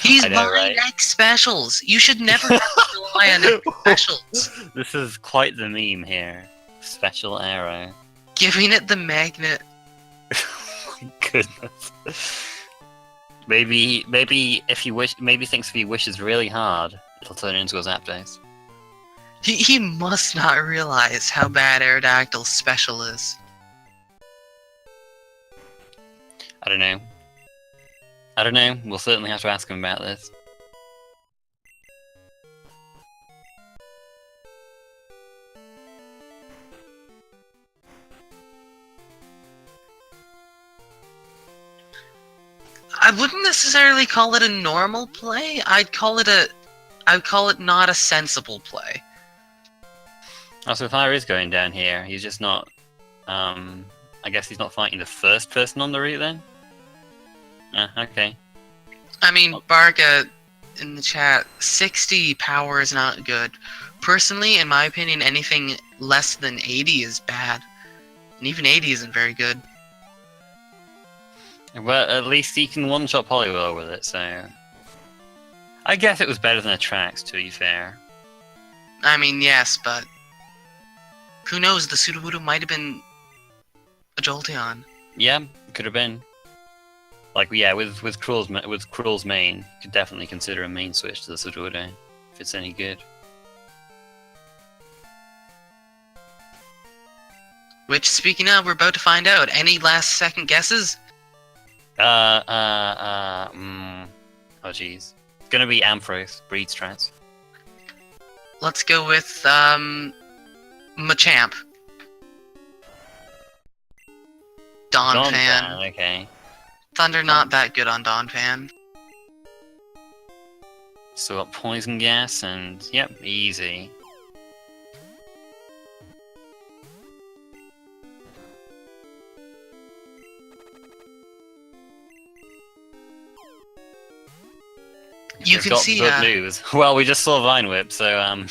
He's I know, buying right? X specials. You should never have to rely on X specials. This is quite the meme here. Special Aero. Giving it the magnet. Goodness. Maybe if he thinks if he wishes really hard, it'll turn into a Zapdos. He must not realize how bad Aerodactyl's special is. I don't know. We'll certainly have to ask him about this. I wouldn't necessarily call it a normal play. I'd call it not a sensible play. Also, Fire is going down here. He's just not I guess he's not fighting the first person on the route then? Okay. I mean, Barga in the chat, 60 power is not good. Personally, in my opinion, anything less than 80 is bad. And even 80 isn't very good. Well, at least he can one-shot Poliwhirl with it, so... I guess it was better than Attrax, to be fair. I mean, yes, but... who knows, the Sudowoodo might have been a Jolteon. Yeah, could have been. Like, yeah, with Crrool's main, you could definitely consider a main switch to the Sudowoodo, if it's any good. Which, speaking of, we're about to find out. Any last second guesses? Oh jeez. It's gonna be Ampharos, Breed Strats. Let's go with, Machamp. Donphan. Okay. Thunder not that good on Donphan. So got Poison Gas and, yep, easy. You can see good moves. Well, we just saw Vine Whip, so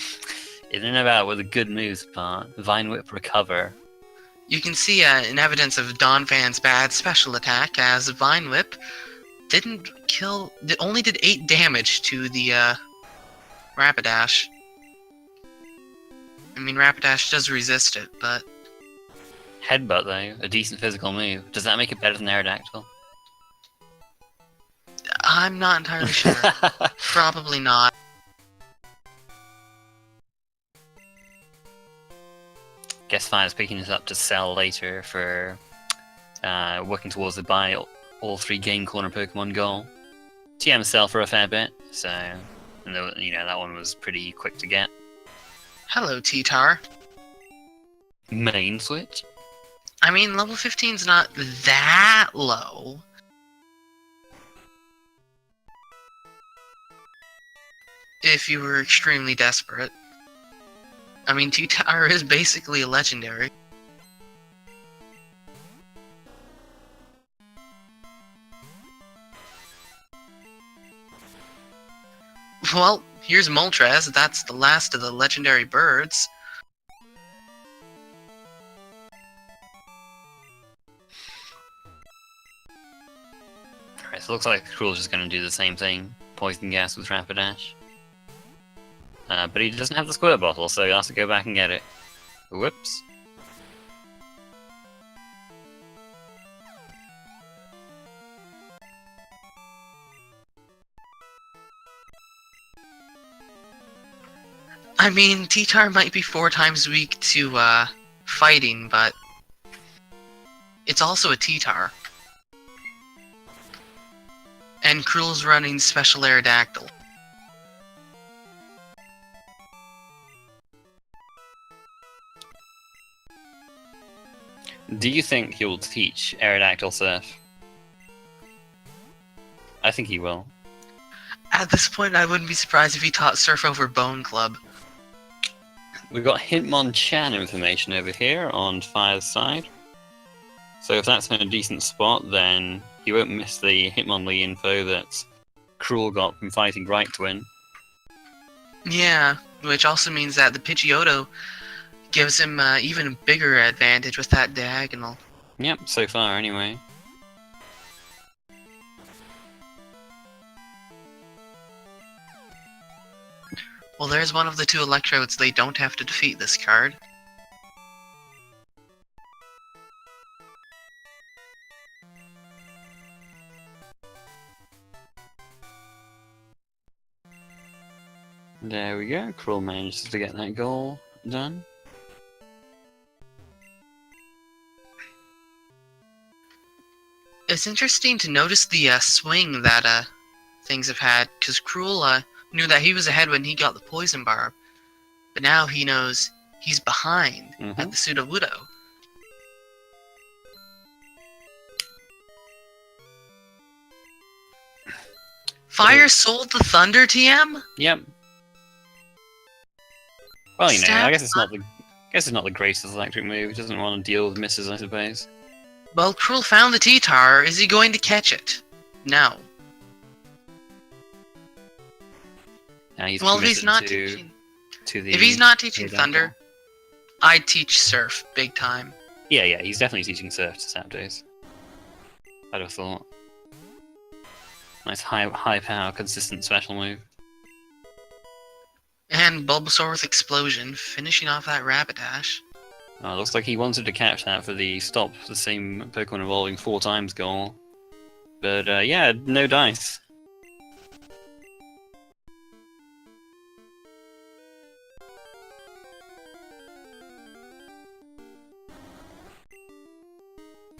in and about with the good moves part. Vine Whip recover. You can see an evidence of Donphan's bad special attack, as Vine Whip only did 8 damage to the Rapidash. I mean, Rapidash does resist it, but... Headbutt, though, a decent physical move. Does that make it better than Aerodactyl? I'm not entirely sure. Probably not. Guess Fire's picking this up to sell later for working towards the buy all 3 Game Corner Pokemon goal. TM sell for a fair bit, so you know that one was pretty quick to get. Hello, T-Tar. Main switch? I mean, level 15's not that low. If you were extremely desperate. I mean, T-Tar is basically a legendary. Well, here's Moltres. That's the last of the legendary birds. Alright, so it looks like Crrool's just going to do the same thing. Poison Gas with Rapidash. But he doesn't have the Squirt Bottle, so he has to go back and get it. Whoops. I mean, T-Tar might be 4 times weak to, fighting, but... it's also a T-Tar. And Crrool's running Special Aerodactyl. Do you think he will teach Aerodactyl Surf? I think he will. At this point, I wouldn't be surprised if he taught Surf over Bone Club. We've got Hitmonchan information over here on Fire's side. So if that's in a decent spot, then he won't miss the Hitmonlee info that Crrool got from fighting Right Twin. Yeah, which also means that the Pidgeotto gives him even a bigger advantage with that diagonal. Yep, so far anyway. Well, there's one of the 2 Electrodes they don't have to defeat this card. There we go, Crrool manages to get that goal done. It's interesting to notice the swing that things have had, because Crrool knew that he was ahead when he got the Poison Barb, but now he knows he's behind at the Sudowoodo. Fire sold the Thunder TM? Yep. Well, you know, I guess it's not the greatest electric move. He doesn't want to deal with misses, I suppose. Well, Crrool found the T-Tar. Is he going to catch it? No. Now he's Well, if he's committed not to, teaching... to the... If he's not teaching Aerodactyl. Thunder, I'd teach Surf big time. Yeah, he's definitely teaching Surf to Zapdos. I'd have thought. Nice high power, consistent special move. And Bulbasaur with Explosion, finishing off that Rapidash. Looks like he wanted to catch that for the stop the same Pokemon evolving 4 times goal. But yeah, no dice.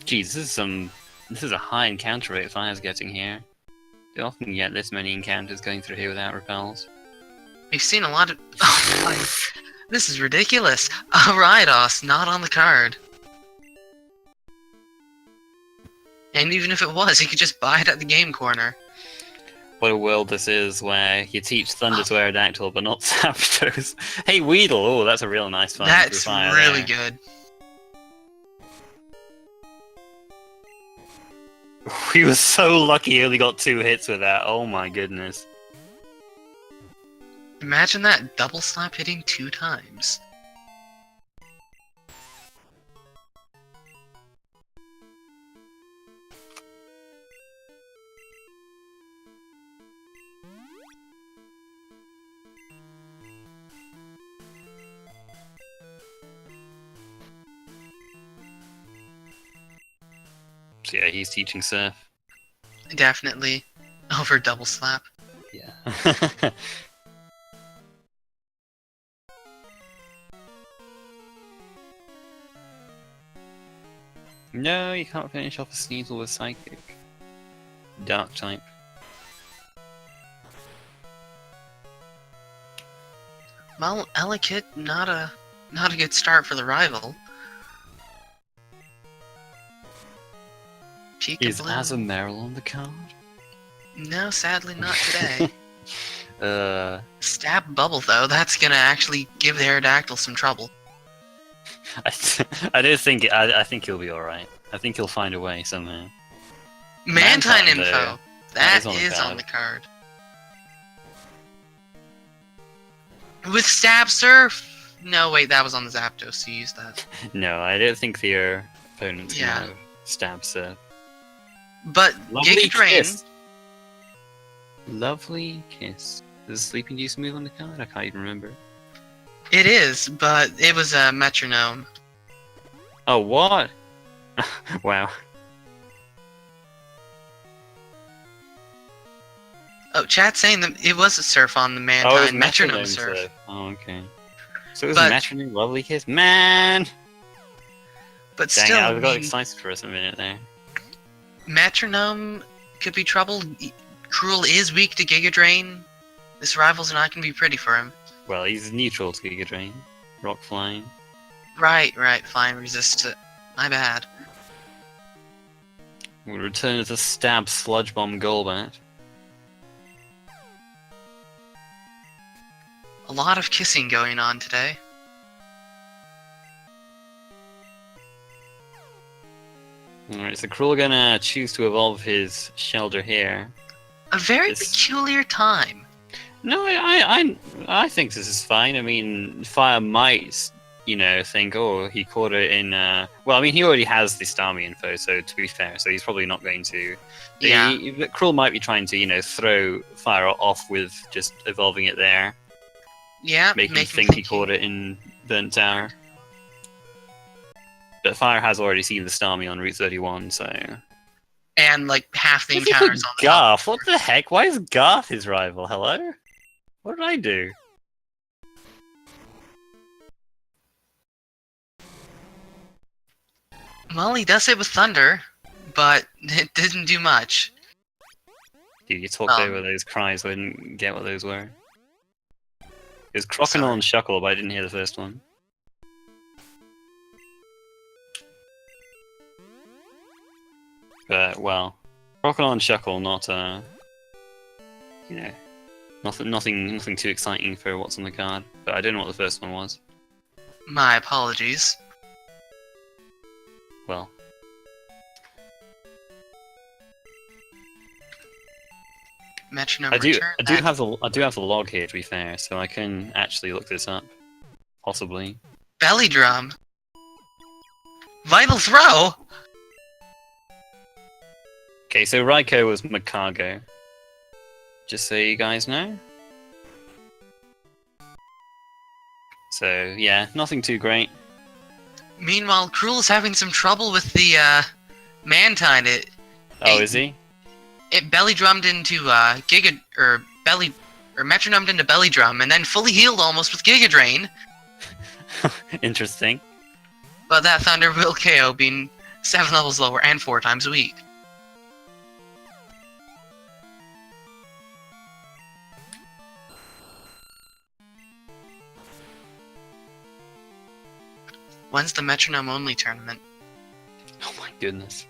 Jeez, this is a high encounter rate Fire's getting here. They often get this many encounters going through here without repels. We've seen a lot of... Oh my... This is ridiculous. A Rhydos not on the card. And even if it was, he could just buy it at the game corner. What a world this is, where you teach Thunder to Aerodactyl, but not Zapdos. Hey, Weedle! Oh, that's a real nice find. That's Fire really there. good. He was so lucky he only got 2 hits with that. Oh my goodness. Imagine that double slap hitting 2 times. So yeah, he's teaching Surf. Definitely. Over double slap. Yeah. No, you can't finish off a Sneasel with Psychic. Dark type. Well, Elekid, not a good start for the rival. Is Peekaboo. Azumarill on the card? No, sadly not today. Uh, Stab Bubble, though, that's gonna actually give the Aerodactyl some trouble. I do think I think he'll be all right. I think he'll find a way somehow. Mantine Mantine, info. though. That That is is on on the the card. With Stab Surf? No, wait, that was on the Zapdos, so use that. No, I don't think their opponents Yeah. can have Stab Surf. But Lovely Giga Drain, kiss. Lovely kiss. Is Sleeping Juice move on the card? I can't even remember. it is, but it was a metronome. Oh, what? Wow. Oh, chat saying that it was a surf on the Mantine Oh, it was metronome surf. Oh, okay. So it was But- metronome, lovely kiss. Man! But Dang still, it, I got I mean, excited for us a minute there. metronome could be trouble. Crrool is weak to Giga Drain. This rival's not going to be pretty for him. Well, he's neutral to Giga Drain. Rock Flying. Right, fine, resist it. My bad. We'll return to Stab Sludge Bomb Golbat. A lot of kissing going on today. Alright, so Crrool gonna choose to evolve his Shelter here. A very This- peculiar time. No, I think this is fine. I mean, Fire might, think, oh, he caught it in. Well, I mean, he already has the Starmie info, so to be fair, so he's probably not going to. Yeah. But Crrool might be trying to, throw Fire off with just evolving it there, Yeah, make him make think he caught it in Burnt Tower. But Fire has already seen the Starmie on Route 31, so. And like half the What's he encounters with on the top. Garth? What the heck? Why is Garth his rival? Hello? What did I do? Well, he does it with Thunder, but it didn't do much. Dude, you talked Um, over those cries, I didn't get what those were. It was Croconaw Sorry. and Shuckle, but I didn't hear the first one. But, well, Croconaw and Shuckle, not, nothing too exciting for what's on the card. But I don't know what the first one was. My apologies. Well, Metronome I do return. have the log here, to be fair, so I can actually look this up, possibly. Belly drum. Vital throw. Okay, so Raiko was Makago. Just so you guys know. So yeah, nothing too great. Meanwhile, Crrool is having some trouble with the Mantine. Is he? It belly drummed into metronomed into belly drum, and then fully healed almost with Giga Drain. Interesting. But that Thunder will KO, being 7 levels lower and 4 times a week. When's the metronome only tournament? Oh my goodness.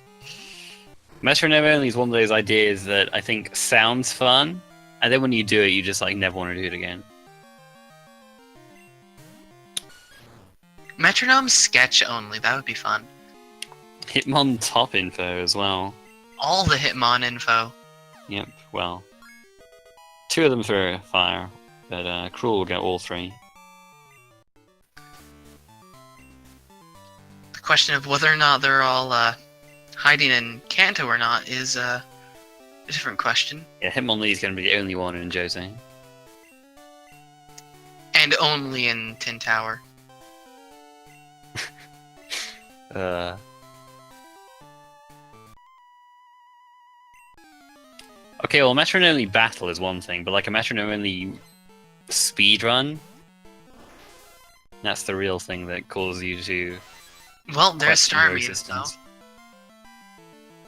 Metronome only is one of those ideas that I think sounds fun, and then when you do it, you just like never want to do it again. Metronome sketch only, that would be fun. Hitmon top info as well. All the Hitmon info. Yep, well. 2 of them for fire, but crrool will get all 3. The question of whether or not they're all hiding in Kanto or not is a different question. Yeah, Hitmonlee is going to be the only one in Jose. And only in Tin Tower. Okay, well, metronome only battle is one thing, but like a metronome only speedrun, that's the real thing that causes you to. Well, there's question your Starmie, though. existence.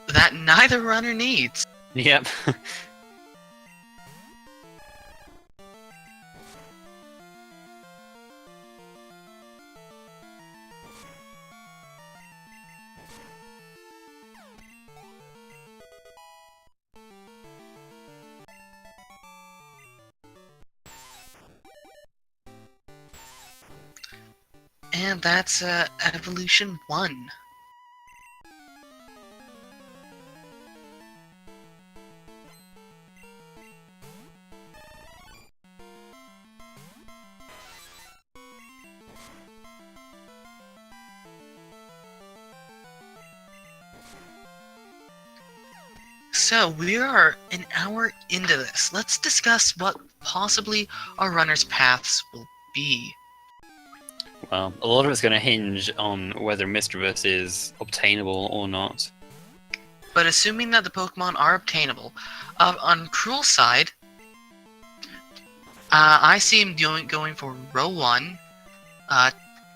That neither runner needs. Yep. And that's Evolution 1. So, we are an hour into this. Let's discuss what possibly our runners' paths will be. Well, a lot of it's going to hinge on whether Misdreavus is obtainable or not. But assuming that the Pokemon are obtainable, on crrool's side, I see him going for row 1,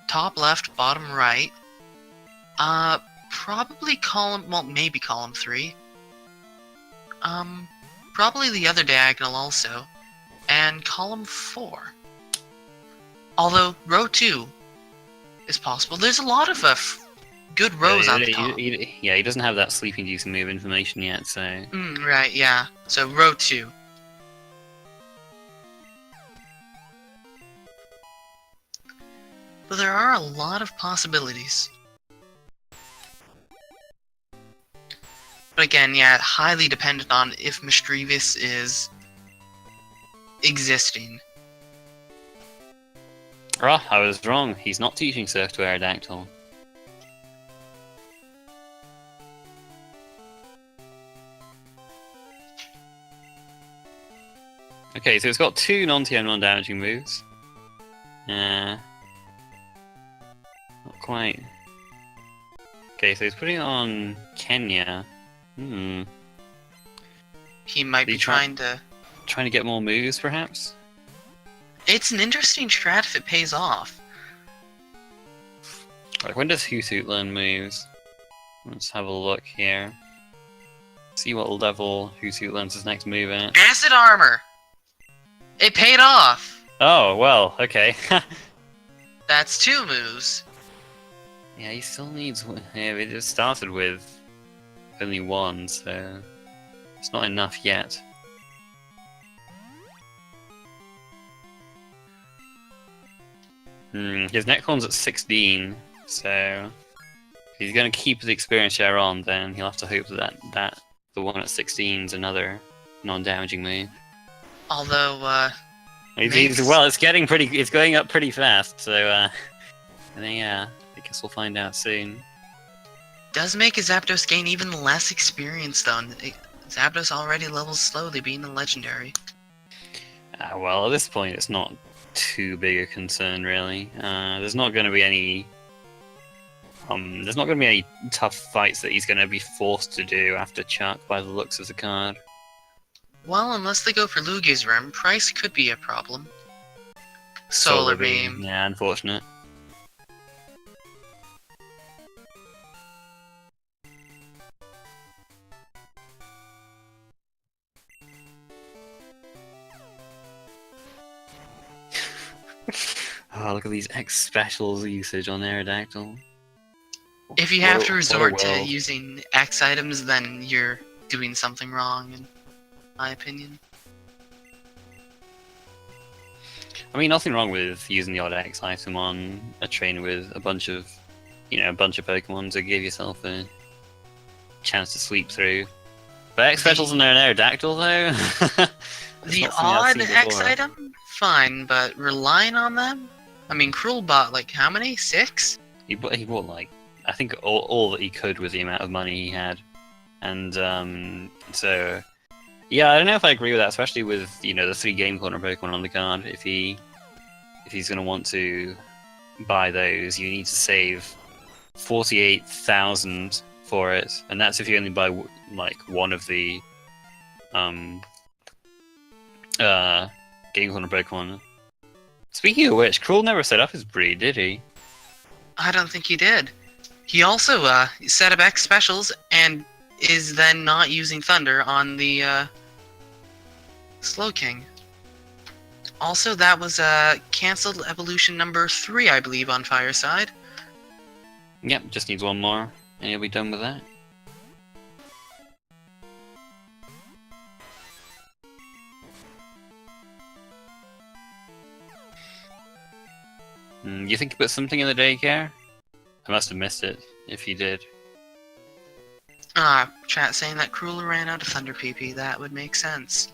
top left, bottom right, probably column, well, maybe column 3, probably the other diagonal also, and column 4. Although row 2 is possible. There's a lot of good rows on the top. He doesn't have that sleeping juice move information yet, so. Right, yeah. So row 2. But there are a lot of possibilities. But again, yeah, highly dependent on if Misdreavus is existing. Ah, I was wrong. He's not teaching Surf to Aerodactyl. Okay, so it's got 2 non-TM non-damaging moves. Not quite. Okay, so he's putting it on Kenya. He might be trying to get more moves, perhaps? It's an interesting strat if it pays off. Like, when does Hoothoot learn moves? Let's have a look here. See what level Hoothoot learns his next move at. Acid Armor! It paid off! Oh, well, okay. That's 2 moves. Yeah, he still needs... Yeah, it just started with only 1, so... It's not enough yet. His Necron's at 16, so... If he's going to keep the experience share on, then he'll have to hope that the one at 16 is another non-damaging move. Although, Well, it's going up pretty fast, so yeah, I guess we'll find out soon. does make a Zapdos gain even less experience, though. Zapdos already levels slowly, being a legendary. Well, at this point, it's not too big a concern, really. There's not going to be any tough fights that he's going to be forced to do after Chuck, by the looks of the card. Well, unless they go for Lugia's room, price could be a problem. Solar Beam. Yeah, unfortunate. Oh, look at these X specials usage on Aerodactyl. If you have to resort to using X items, then you're doing something wrong, in my opinion. I mean, nothing wrong with using the odd X item on a trainer with a bunch of Pokemon to give yourself a chance to sweep through. But X specials on an Aerodactyl, though? The odd X item? Fine, but relying on them? I mean, crrool bought, like, how many? 6? He bought, like, I think all that he could with the amount of money he had. And, so... Yeah, I don't know if I agree with that, especially with, the 3 Game Corner Pokemon on the card. If he's going to want to buy those, you need to save 48,000 for it. And that's if you only buy, like, one of the, Game Corner Pokemon. Speaking of which, crrool never set up his breed, did he? I don't think he did. He also set up X specials and is then not using Thunder on the Slowking. Also, that was cancelled evolution number 3, I believe, on Fireside. Yep, just needs one more, and he'll be done with that. You think about something in the daycare? I must have missed it, if he did. Chat saying that crrool ran out of Thunder PP, that would make sense.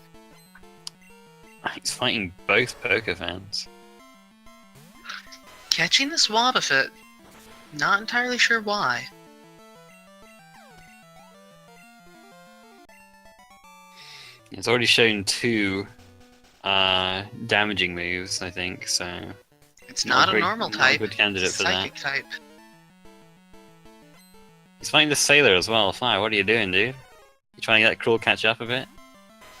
He's fighting both poker fans. Catching the Swabafit. Not entirely sure why. It's already shown 2 damaging moves, I think, so... It's not a normal type. Good candidate it's for psychic that. Type. He's fighting the Sailor as well. Fire, what are you doing, dude? You trying to get crrool catch up a bit?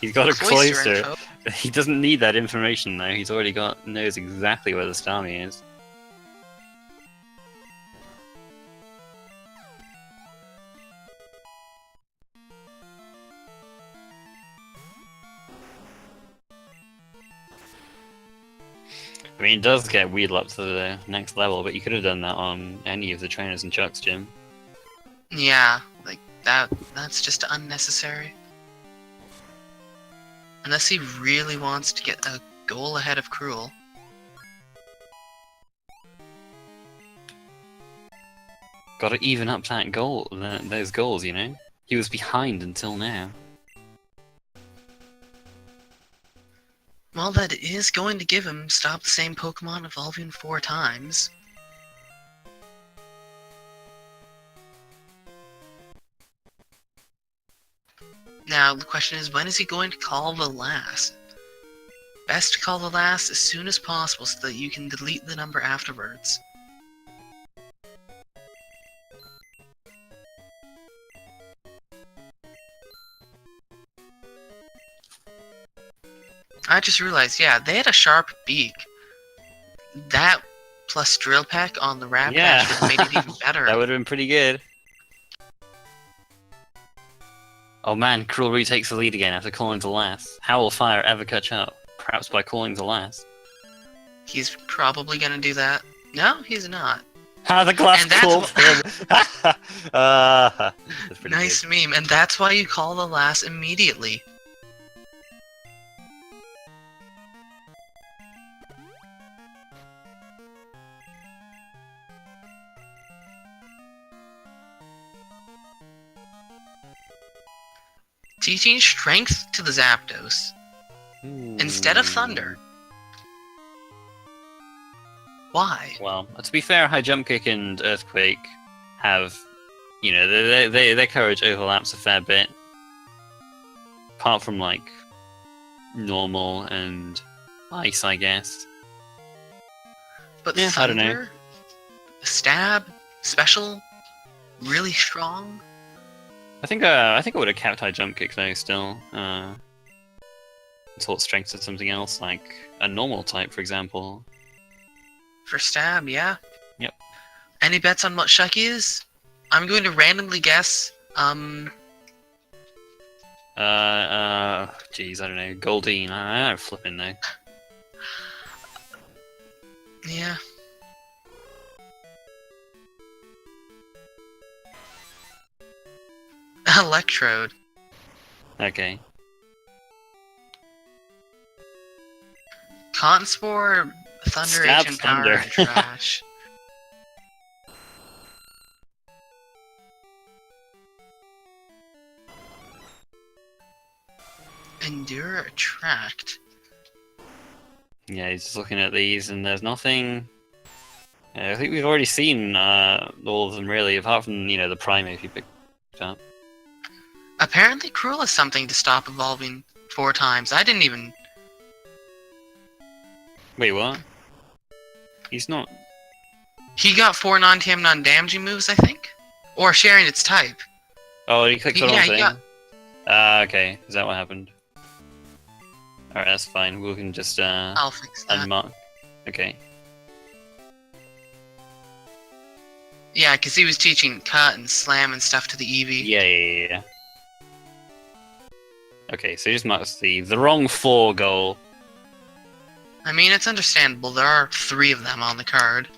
He's got a Cloyster. He doesn't need that information though. He's already knows exactly where the Starmie is. I mean, it does get Weedle up to the next level, but you could have done that on any of the trainers in Chuck's gym. Yeah, like, that's just unnecessary. Unless he really wants to get a goal ahead of crrool. Gotta even up that goal, those goals, you know? He was behind until now. Well, that is going to give him stop the same Pokemon evolving 4 times. Now, the question is, when is he going to call the last? Best to call the last as soon as possible so that you can delete the number afterwards. I just realized, yeah, they had a sharp beak. That plus Drill Peck on the Rat Patch would have made it even better. That would have been pretty good. Oh man, crrool retakes the lead again after calling to last. How will Fire ever catch up? Perhaps by calling to last. He's probably gonna do that. No, he's not. The glass called him! That's pretty nice good. meme, and that's why you call the last immediately. Teaching strength to the Zapdos instead of thunder. Why? Well, to be fair, High Jump Kick and Earthquake have, you know, their courage overlaps a fair bit. Apart from, like, normal and ice, I guess. But Yeah, I don't know. thunder, stab, special, really strong. I think I would have kept High Jump Kick though. Still, taught strength to something else, like a normal type, for example. For stab, yeah. Yep. Any bets on what Shucky is? I'm going to randomly guess. Geez, I don't know. Goldeen. I don't flipping know. Yeah. Electrode. Okay. Cotton Spore, Thunder, Stab Ancient Power, Thunder. and Trash. Endure, Attract. Yeah, he's just looking at these, and there's nothing. I think we've already seen all of them, really, apart from, you know, the Primate you picked up. Apparently, Crrool has something to stop evolving 4 times. I didn't even. Wait, what? He's not. He got 4 non-TM, non-damaging moves, I think? Or sharing its type. Oh, he clicked on Yeah, one he thing? got. Okay. Is that what happened? Alright, that's fine. We can just, I'll fix that. unmark. Okay. Yeah, because he was teaching cut and slam and stuff to the Eevee. Yeah. Okay, so he just marks the wrong 4 goal. I mean, it's understandable. There are 3 of them on the card.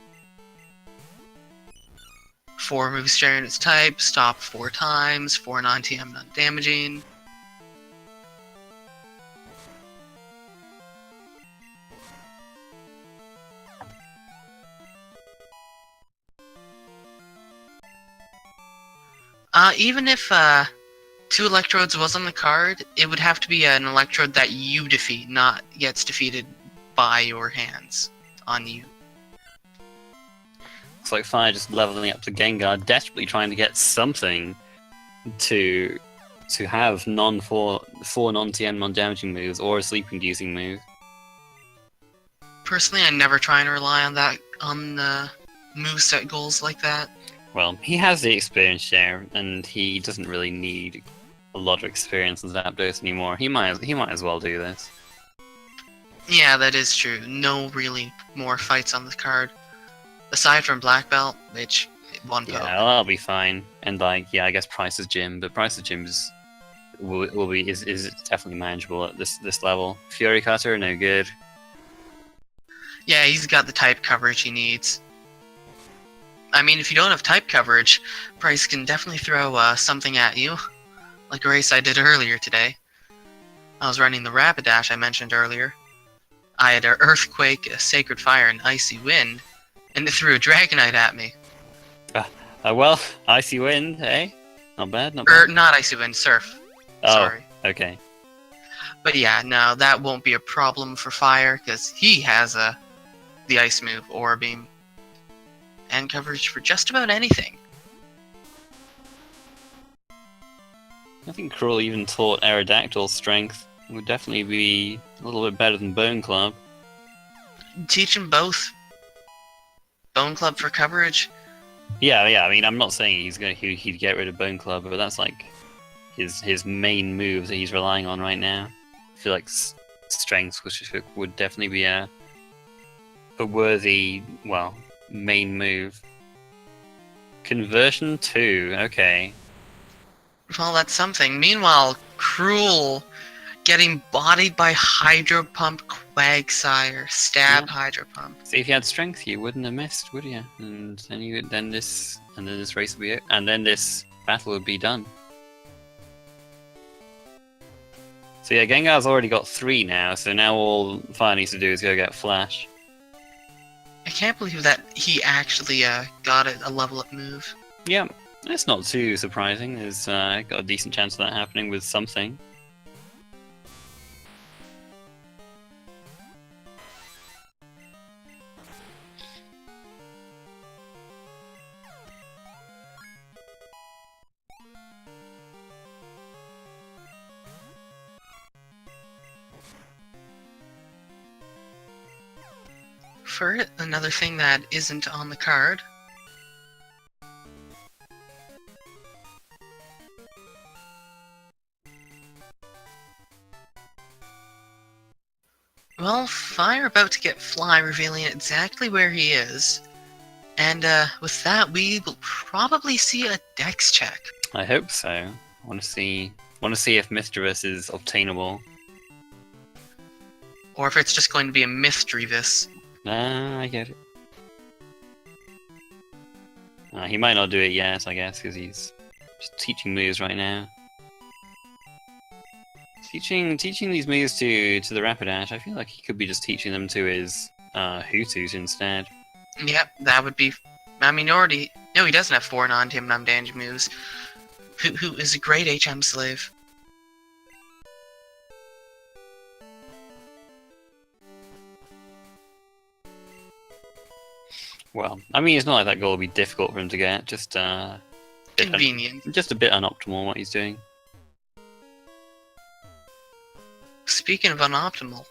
4 moves sharing its type, stop 4 times, 4 non-TM, non-damaging. Even if 2 Electrodes was on the card, it would have to be an Electrode that you defeat, not gets defeated by your hands on you. Looks like Fire just leveling up to Gengar, desperately trying to get something to have 4 non-TM, non-damaging moves, or a sleep-inducing move. Personally, I never try and rely on that on moveset goals like that. Well, he has the experience share, and he doesn't really need a lot of experience in Zapdos anymore. He might as well do this. Yeah, that is true. No really more fights on the card. Aside from Black Belt, which one Yeah, vote. that'll be fine. And like, yeah, I guess Price's Gym, but Price's Gym is definitely manageable at this level. Fury Cutter, no good. Yeah, he's got the type coverage he needs. I mean, if you don't have type coverage, Price can definitely throw something at you. Like a race I did earlier today. I was running the Rapidash I mentioned earlier. I had an Earthquake, a Sacred Fire, and Icy Wind, and it threw a Dragonite at me. Well, Icy Wind, eh? Not bad, not Or, bad. not Icy Wind, Surf. Oh, Sorry. okay. But yeah, no, that won't be a problem for Fire, because he has the Ice move, Aura Beam, and coverage for just about anything. I think Crrool even taught Aerodactyl strength. It would definitely be a little bit better than Bone Club. Teach him both. Bone Club for coverage. Yeah. I mean, I'm not saying he'd get rid of Bone Club, but that's like his main move that he's relying on right now. I feel like strength would definitely be a worthy, well, main move. Conversion 2, okay. Well, that's something. Meanwhile, Crrool getting bodied by Hydro Pump, Quagsire, Stab, Yeah. Hydro Pump. See, if you had strength, you wouldn't have missed, would you? And then this race would be it, and then this battle would be done. So yeah, Gengar's already got 3 now, so now all Fire needs to do is go get Flash. I can't believe that he actually got a level up move. Yeah, It's not too surprising. There's got a decent chance of that happening with something. For another thing that isn't on the card. Well, Fire about to get Fly, revealing exactly where he is. And with that, we will probably see a Dex check. I hope so. I want to see if Mischievous is obtainable. Or if it's just going to be a Mischievous. Nah, I get it. He might not do it yet, I guess, because he's just teaching moves right now. Teaching these moves to the Rapidash, I feel like he could be just teaching them to his Hutus instead. Yep, that would be... I mean, already... No, he doesn't have 4 non-Tim Num damage moves. Who is a great HM slave. Well, I mean, it's not like that goal will be difficult for him to get, just Convenient. just a bit unoptimal what he's doing. Speaking of unoptimal...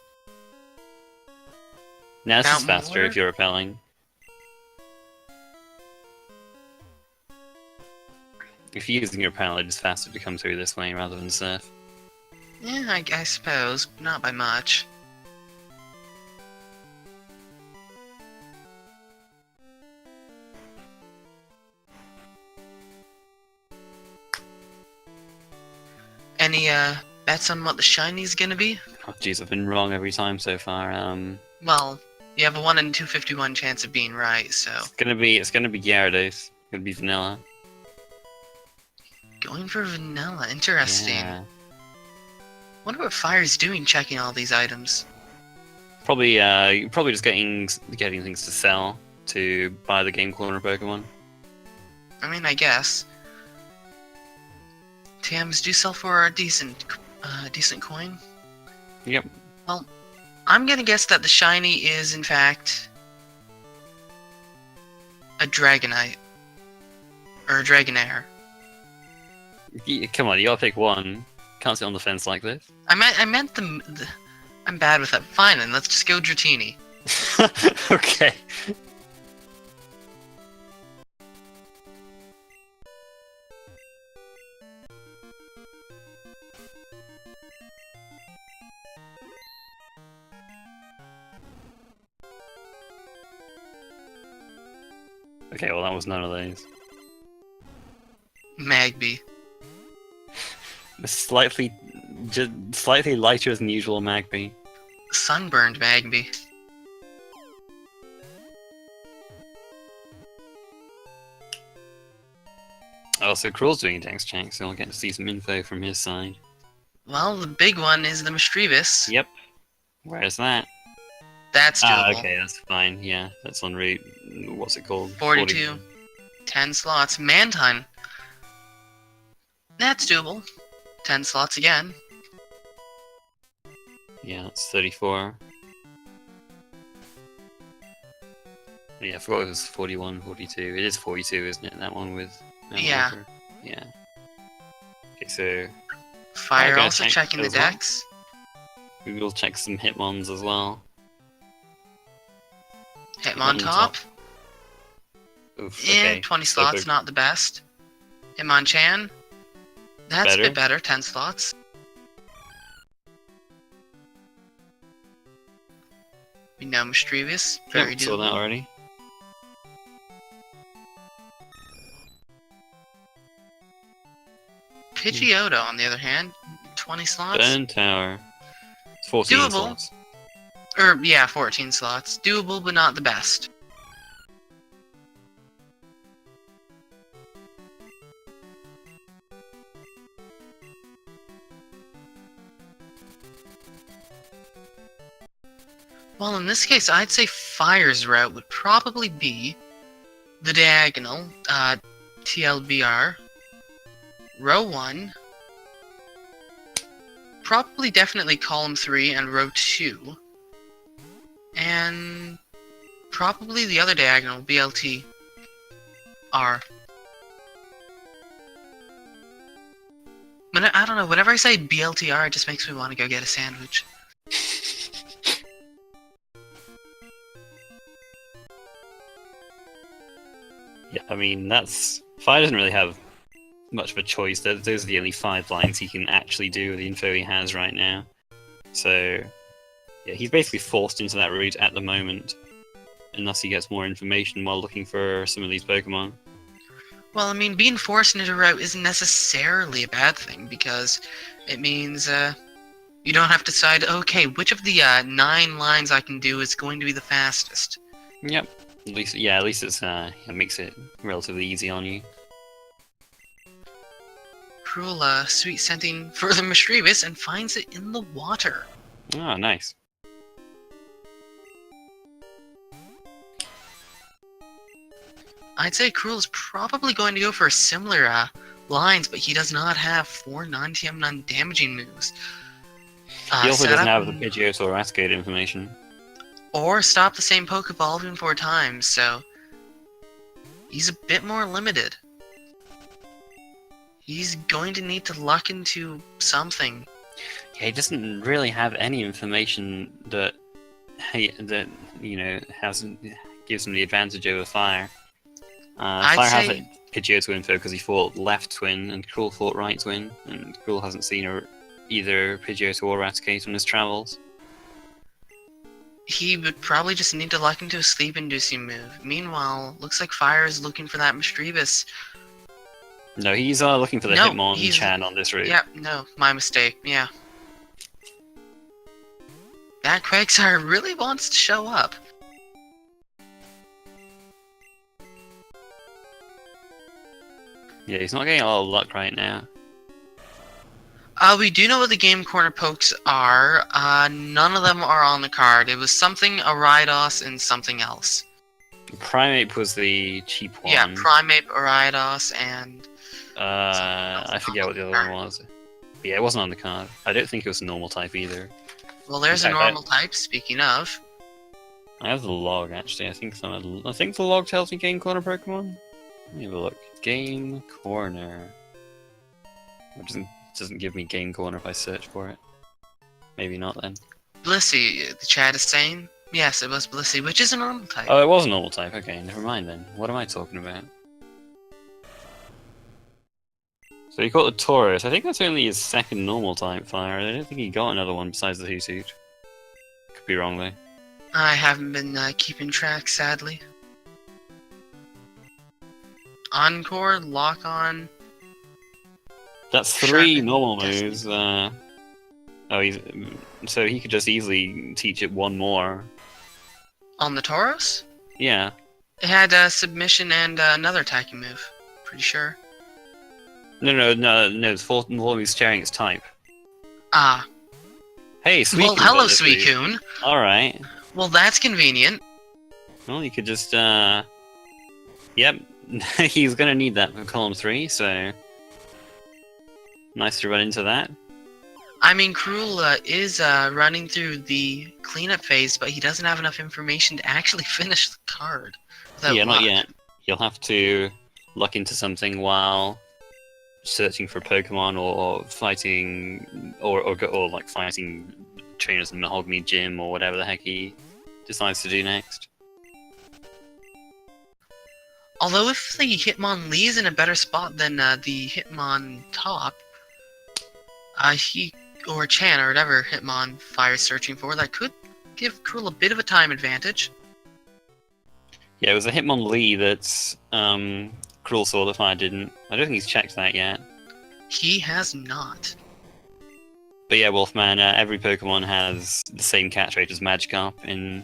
Now this is Mountain faster Water? if you're repelling. If you're using your repel, it's faster to come through this way rather than surf. Yeah, I suppose. Not by much. Any bets on what the shiny's gonna be? Oh jeez, I've been wrong every time so far. Well, you have a 1 in 251 chance of being right, so... It's gonna be Gyarados. It's gonna be vanilla. Going for vanilla, interesting. Yeah. Wonder what Fire's doing checking all these items. Probably just getting things to sell to buy the Game Corner Pokemon. I mean, I guess. TMs do sell for a decent coin. Yep. Well, I'm gonna guess that the shiny is, in fact, a Dragonite. Or a Dragonair. Come on, you gotta pick one. Can't sit on the fence like this. I meant the I'm bad with that. Fine, then let's just go Dratini. Okay. Okay, well that was none of those. Magby. Slightly lighter than usual Magby. Sunburned Magby. Oh, so Cruel's doing a dex check, so I'll get to see some info from his side. Well, the big one is the Mischievous. Yep. Where's that? That's doable. Okay, that's fine. Yeah, that's on route. What's it called? 42. 10 slots. Mantine. That's doable. 10 slots again. Yeah, it's 34. Yeah, I forgot it was 41, 42. It is 42, isn't it? That one with... Yeah. Walker. Yeah. Okay, so... Fire gotta also check checking the as well. decks. We will check some Hitmons as well. Hitmon top. Oof, Yeah, okay. 20 So slots, not the best. Hitmonchan. That's Better. a bit better, 10 slots. We know Mischievous. Very Yep, saw that doable. already. Pidgeotto, on the other hand, 20 slots. Burn Tower. It's 14 Doable. slots. Or, yeah, 14 slots. Doable, but not the best. Well, in this case, I'd say Fire's route would probably be the diagonal. TLBR. Row 1. Probably definitely column 3 and row 2. And probably the other diagonal, BLT. R. I don't know, whenever I say BLTR, it just makes me want to go get a sandwich. Yeah, I mean, Fire doesn't really have much of a choice. Those are the only 5 lines he can actually do with the info he has right now. So, yeah, he's basically forced into that route at the moment, unless he gets more information while looking for some of these Pokemon. Well, I mean, being forced into a route isn't necessarily a bad thing, because it means you don't have to decide, okay, which of the 9 lines I can do is going to be the fastest. Yep. At least it makes it relatively easy on you. Crrool, sweet scenting further Mischievous and finds it in the water. Oh, nice. I'd say Crrool is probably going to go for similar lines, but he does not have 4 non-TM non-damaging moves. He also doesn't have the Pidgeotto or Eradicate information. Or stop the same Pokeball even 4 times, so he's a bit more limited. He's going to need to luck into something. Yeah, he doesn't really have any information that gives him the advantage over Fire. Fire has a Pidgeotto info because he fought left twin and Crrool fought right twin, and Crrool hasn't seen either Pidgeotto or Eradicate on his travels. He would probably just need to luck into a sleep-inducing move. Meanwhile, looks like Fire is looking for that Mischievous. No, he's looking for the Hitmonchan on this route. Yeah, no, my mistake, yeah. That Quagsire really wants to show up. Yeah, he's not getting a lot of luck right now. We do know what the Game Corner pokes are. None of them are on the card. It was something, a Ariados, and something else. Primeape was the cheap one. Yeah, Primeape, Ariados, and... I forget what the other one was. But yeah, it wasn't on the card. I don't think it was a normal type either. Well, there's a normal type, speaking of. I have the log, actually. I think the log tells me Game Corner Pokemon. Let me have a look. Game Corner. It doesn't give me Game Corner if I search for it. Maybe not then. Blissey, the chat is saying. Yes, it was Blissey, which is a normal type. Oh, it was a normal type. Okay, never mind then. What am I talking about? So he got the Taurus. I think that's only his second normal type Fire. I don't think he got another one besides the Hoothoot. Could be wrong though. I haven't been keeping track, sadly. Encore, Lock On. That's 3 normal moves. So he could just easily teach it 1 more. On the Tauros? Yeah. It had Submission and another attacking move. Pretty sure. No. It's full moves sharing its type. Ah. Hey, Suicune. Well, hello, Suicune. Alright. Well, that's convenient. Well, you could just, Yep. He's gonna need that for column 3, so... Nice to run into that. I mean, Crrool is running through the cleanup phase, but he doesn't have enough information to actually finish the card. Yeah, not yet. He'll have to luck into something while searching for Pokemon or fighting, or like fighting trainers in Mahogany Gym or whatever the heck he decides to do next. Although if the Hitmonlee is in a better spot than the Hitmon top, or Chan or whatever Hitmon Fire is searching for, that could give Crrool a bit of a time advantage. Yeah, it was a Hitmonlee that's Crrool saw that Fire didn't. I don't think he's checked that yet. He has not. But yeah, Wolfman, every Pokemon has the same catch rate as Magikarp in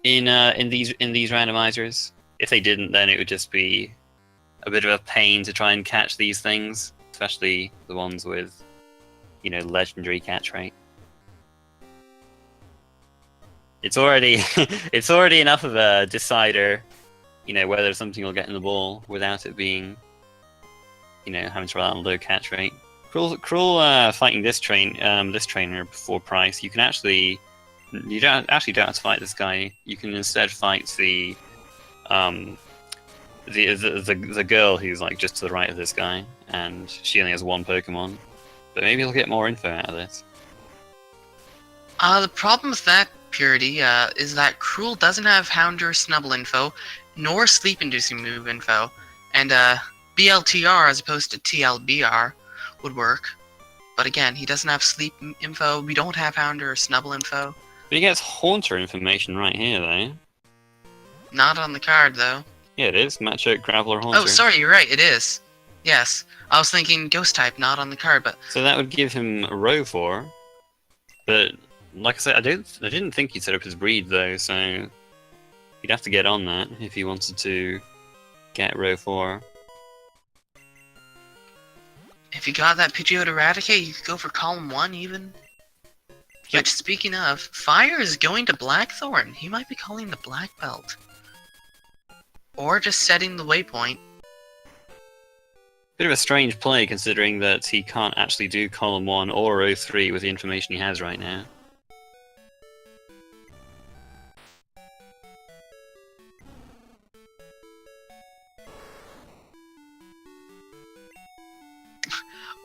these randomizers. If they didn't, then it would just be a bit of a pain to try and catch these things, especially the ones with, legendary catch rate. It's already enough of a decider you know, whether something will get in the ball without it being, you know, having to rely on low catch rate. Crrool fighting this trainer before Price, you don't have to fight this guy. You can instead fight the girl who's like just to the right of this guy, and she only has one Pokemon. But maybe he'll get more info out of this. The problem with that, Purity, is that Crrool doesn't have Houndour Snubble info, nor sleep-inducing move info, and BLTR as opposed to TLBR would work. But again, he doesn't have sleep info, we don't have Houndour or Snubble info. But he gets Haunter information right here, though. Not on the card, though. Yeah, it is. Matchup, Graveler, Haunter. Oh, sorry, you're right, it is. Yes. I was thinking Ghost type, not on the card, but... So that would give him a Rofor. But, like I said, I didn't think he'd set up his breed, though, so... He'd have to get on that if he wanted to get Rofor. If you got that Pidgeot Eradicate, you could go for column 1, even. Yep. Which, speaking of, Fire is going to Blackthorn. He might be calling the Black Belt. Or just setting the waypoint. Bit of a strange play, considering that he can't actually do column 1 or row 3 with the information he has right now.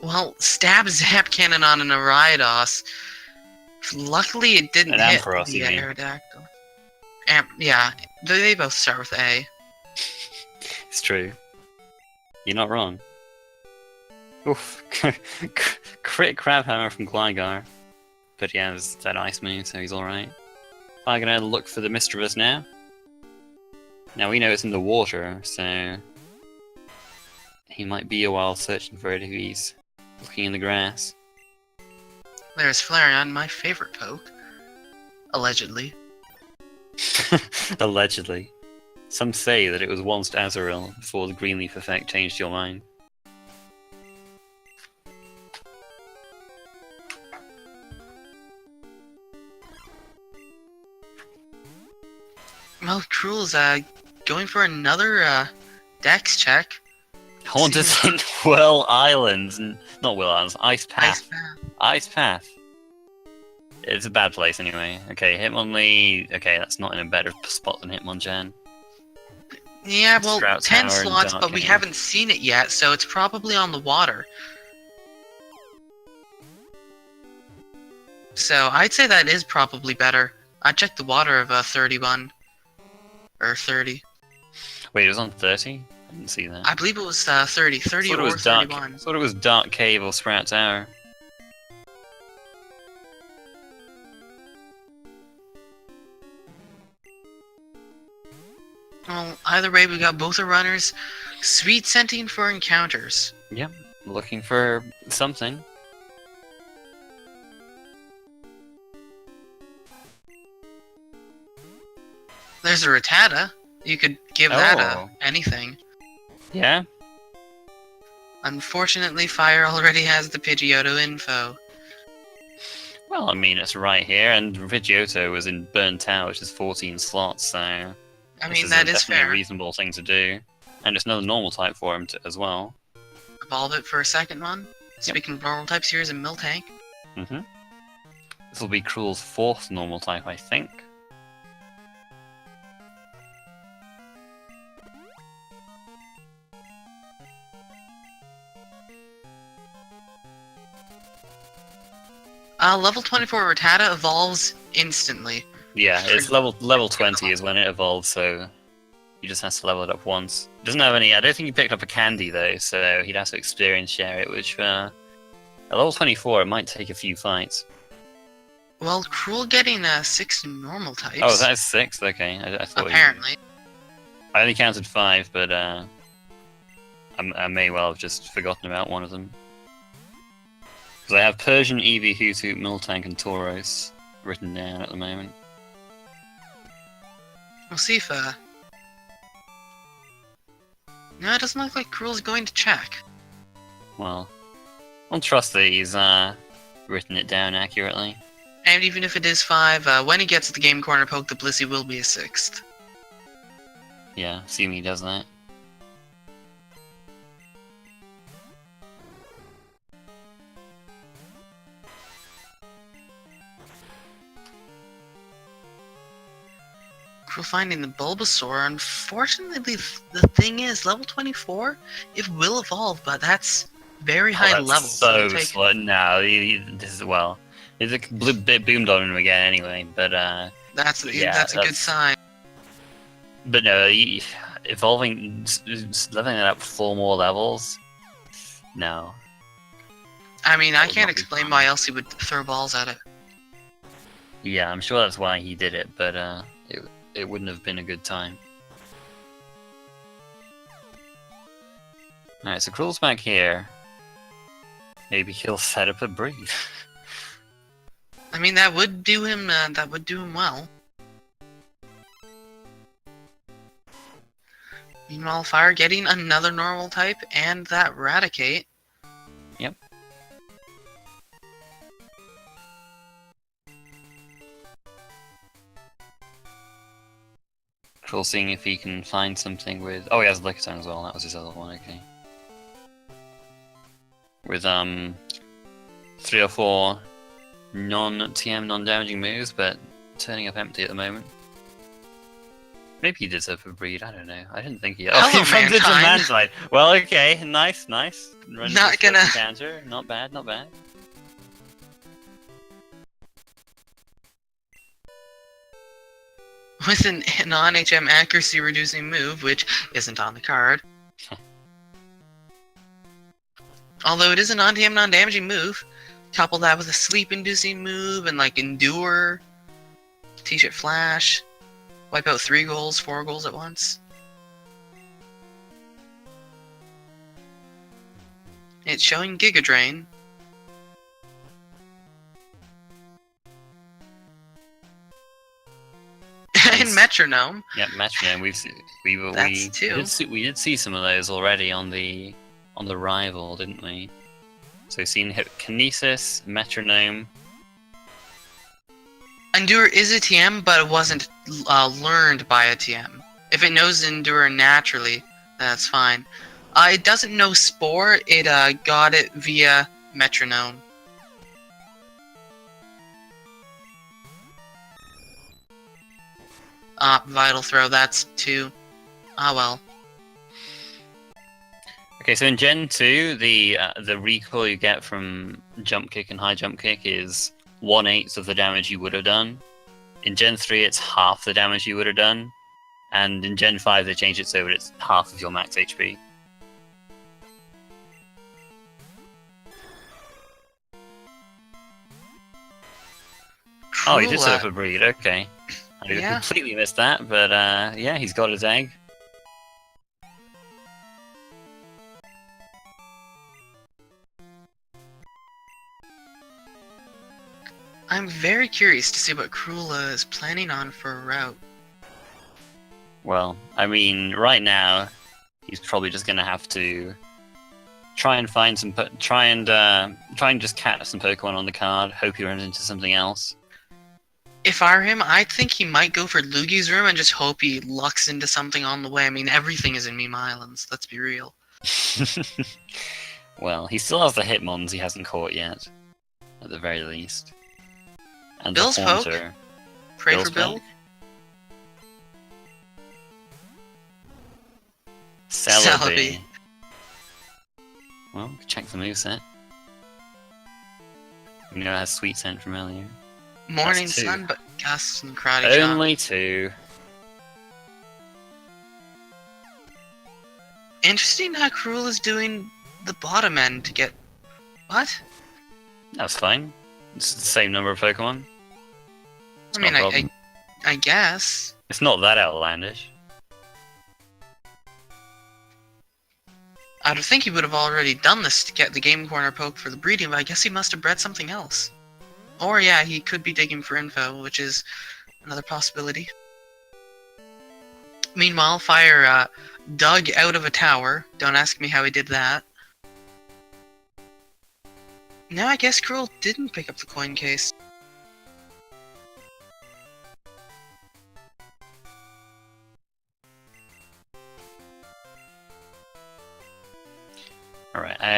Well, stab Zap Cannon on an Ariados. Luckily, it didn't hit Ampharos, the you mean. Aerodactyl. Yeah, they both start with A. It's true. You're not wrong. Oof. Crit Crabhammer from Gligar. But yeah, there's that ice move, so he's alright. I'm gonna look for the Mischievous now. Now we know it's in the water, so... he might be a while searching for it if he's looking in the grass. There's Flareon, my favorite poke. Allegedly. Allegedly. Some say that it was once Azurill before the Greenleaf effect changed your mind. Well, Crrool's going for another dex check. Haunted Well Islands, not Will Islands, Ice Path. Ice Path. Ice Path. It's a bad place anyway. Okay, Hitmonlee. Okay, that's not in a better spot than Hitmonchan. Yeah, well, Sprout 10 Tower and slots, Dark but we Cave. haven't seen it yet, so it's probably on the water. So I'd say that is probably better. I checked the water of 31. Or 30. Wait, it was on 30? I didn't see that. I believe it was 30. 30 thought it or was Dark. 31. I thought it was Dark Cave or Sprout Tower. Well, either way, we got both our runners sweet scenting for encounters. Yep, looking for something. There's a Rattata. You could give that Oh. anything. Yeah? Unfortunately, Fire already has the Pidgeotto info. Well, I mean, it's right here, and Pidgeotto was in Burnt Tower, which is 14 slots, so... I this mean, that is definitely a fair. reasonable thing to do. And it's another normal type for him as well. Evolve it for a second one. Speaking of normal types, here's a Miltank. Mm-hmm. This will be Crrool's 4th normal type, I think. Level 24 Rattata evolves instantly. Yeah, it's level 20 is when it evolves, so he just has to level it up once. Doesn't have any. I don't think he picked up a candy though, so he'd have to experience share it. Which at level 24, it might take a few fights. Well, Crrool getting 6 normal types. Oh, that is 6. Okay, I thought. Apparently. I only counted 5, but I may well have just forgotten about one of them. Because I have Persian, Eevee, Hoothoot, Miltank, and Tauros written down at the moment. We'll see if, No, it doesn't look like Crrool's going to check. Well, I'll trust that he's written it down accurately. And even if it is 5, when he gets the Game Corner poke, the Blissey will be a 6th. Yeah, assuming he does that. We're finding the Bulbasaur. Unfortunately, the thing is, level 24, it will evolve, but that's very high that's level. So it'll so take... slow. No, this is well. It's a bit boomed on him again anyway, but That's yeah, a good sign. But no, evolving, leveling it up 4 more levels. No. I mean, I would can't not be explain fun. why else he would throw balls at it. Yeah, I'm sure that's why he did it, but it wouldn't have been a good time. Alright, so Crrool's back here. Maybe he'll set up a breed. I mean, that would do him. That would do him well. Meanwhile, Fire getting another normal type and that Raticate. Yep. Crrool seeing if he can find something with... Oh, he has Lickitung as well, that was his other one, okay. With 3 or 4 non-TM, non-damaging moves, but turning up empty at the moment. Maybe he did so for breed, I don't know. I didn't think he... Oh, Hello, he runs into Mankind. Manslide! Well, okay, nice. Runs Not into gonna- counter. Not bad, not bad. With a non-HM accuracy reducing move, which isn't on the card. Although it is a non-TM, non-damaging move. Couple that with a sleep-inducing move and like Endure, T-shirt Flash, wipe out 3 goals, 4 goals at once. It's showing Giga Drain. And Metronome. Yeah, Metronome. We did see some of those already on the rival, didn't we? So we've seen Kinesis, Metronome. Endure is a TM, but it wasn't learned by a TM. If it knows Endure naturally, that's fine. It doesn't know Spore, it got it via Metronome. Vital Throw, that's 2. Ah well. Okay, so in Gen 2, the recoil you get from Jump Kick and High Jump Kick is 1/8 of the damage you would have done. In Gen 3, it's half the damage you would have done. And in Gen 5, they changed it so that it's half of your max HP. Oh, he did set up a breed, okay. I completely missed that, but yeah, he's got his egg. I'm very curious to see what Crrool is planning on for a route. Well, I mean, right now, he's probably just gonna have to try and find some, try and just catch some Pokemon on the card. Hope he runs into something else. If I were him, I think he might go for Lugi's Room and just hope he lucks into something on the way. I mean, everything is in Meme Islands. Let's be real. Well, he still has the Hitmons he hasn't caught yet, at the very least. And Bill's the Poke. Haunter. Pray Bill's for Bill. Poke. Celebi. Well, check the moveset. You know it has Sweet Scent from earlier. Morning That's 2. Sun, but Gus and Karate Chop. Only 2. Interesting how Crrool is doing the bottom end to get... What? That's fine. It's the same number of Pokemon. It's I mean, not a problem. I guess. It's not that outlandish. I would think he would have already done this to get the Game Corner poke for the breeding, but I guess he must have bred something else. Or yeah, he could be digging for info, which is another possibility. Meanwhile, Fire dug out of a tower. Don't ask me how he did that. No, I guess Crrool didn't pick up the coin case.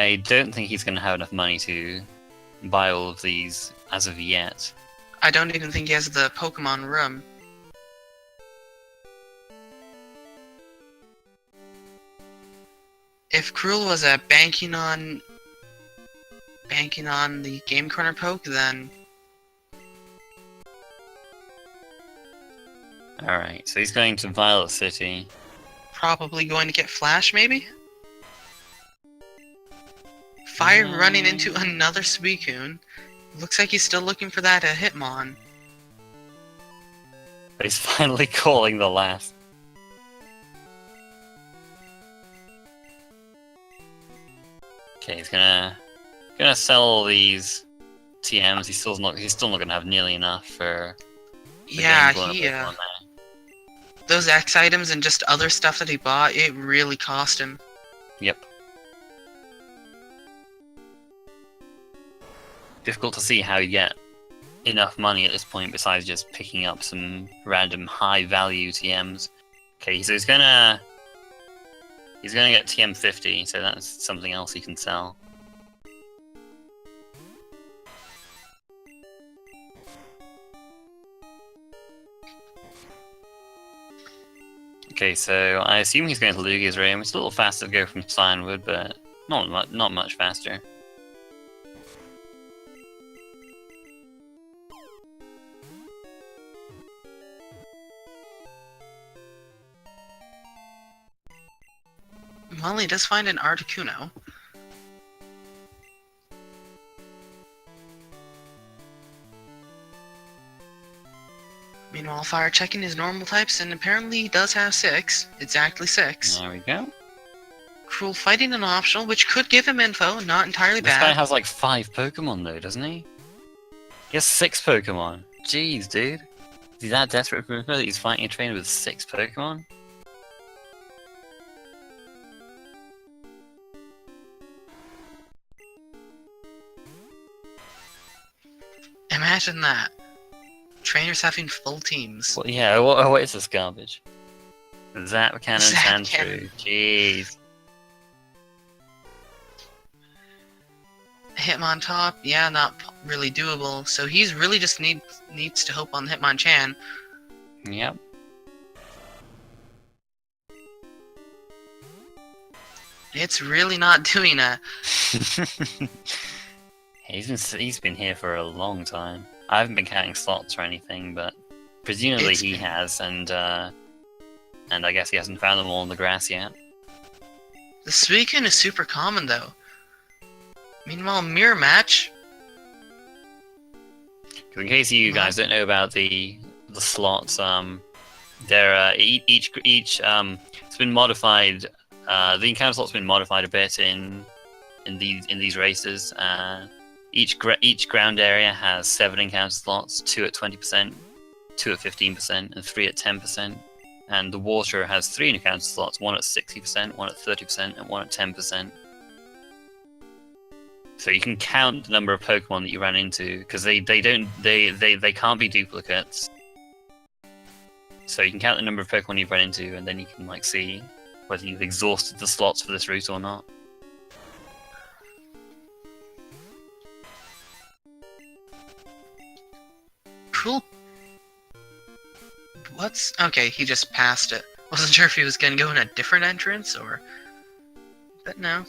I don't think he's going to have enough money to buy all of these as of yet. I don't even think he has the Pokemon room. If crrool was banking on the Game Corner poke, then Alright, so he's going to Violet City. probably going to get Flash, maybe? Fire running into another Suicune. Looks like he's still looking for that Hitmon. But he's finally calling the last. Okay, he's gonna sell all these TMs. He's still not gonna have nearly enough for the Yeah, Game Corner he Pokemon now. those X items and just other stuff that he bought, it really cost him. Yep. Difficult to see how you get enough money at this point besides just picking up some random high value TMs. Okay, so he's gonna get TM 50, so that's something else he can sell. Okay, so I assume he's going to Lugia's room. It's a little faster to go from Cyanwood, but not much faster. Well, he does find an Articuno. Meanwhile, Fire checking his normal types, and apparently he does have 6. Exactly 6. There we go. crrool fighting an optional, which could give him info, not entirely This guy bad. has like 5 Pokemon though, doesn't he? He has 6 Pokemon. Jeez, dude. Is he that desperate for info that he's fighting a trainer with 6 Pokemon? Imagine that. Trainers having full teams. Well, yeah, what is this garbage? Zap Cannon Zap Sandshrew. Cannon. Jeez. Hitmontop, yeah, not really doable. So he's really just needs to hope on Hitmonchan. Yep. It's really not doing a. He's been here for a long time. I haven't been counting slots or anything, but presumably he has, and I guess he hasn't found them all in the grass yet. The Suicune is super common though. Meanwhile, Mirror Match. 'Cause in case you guys don't know about the slots, they're each it's been modified. The encounter slot's been modified a bit in these races. Each ground area has 7 encounter slots, 2 at 20%, 2 at 15%, and 3 at 10%. And the water has 3 encounter slots, 1 at 60%, 1 at 30%, and 1 at 10%. So you can count the number of Pokemon that you ran into, because they can't be duplicates. So you can count the number of Pokemon you've run into, and then you can like see whether you've exhausted the slots for this route or not. Cool. What's okay? He just passed it. Wasn't sure if he was gonna go in a different entrance or. But no.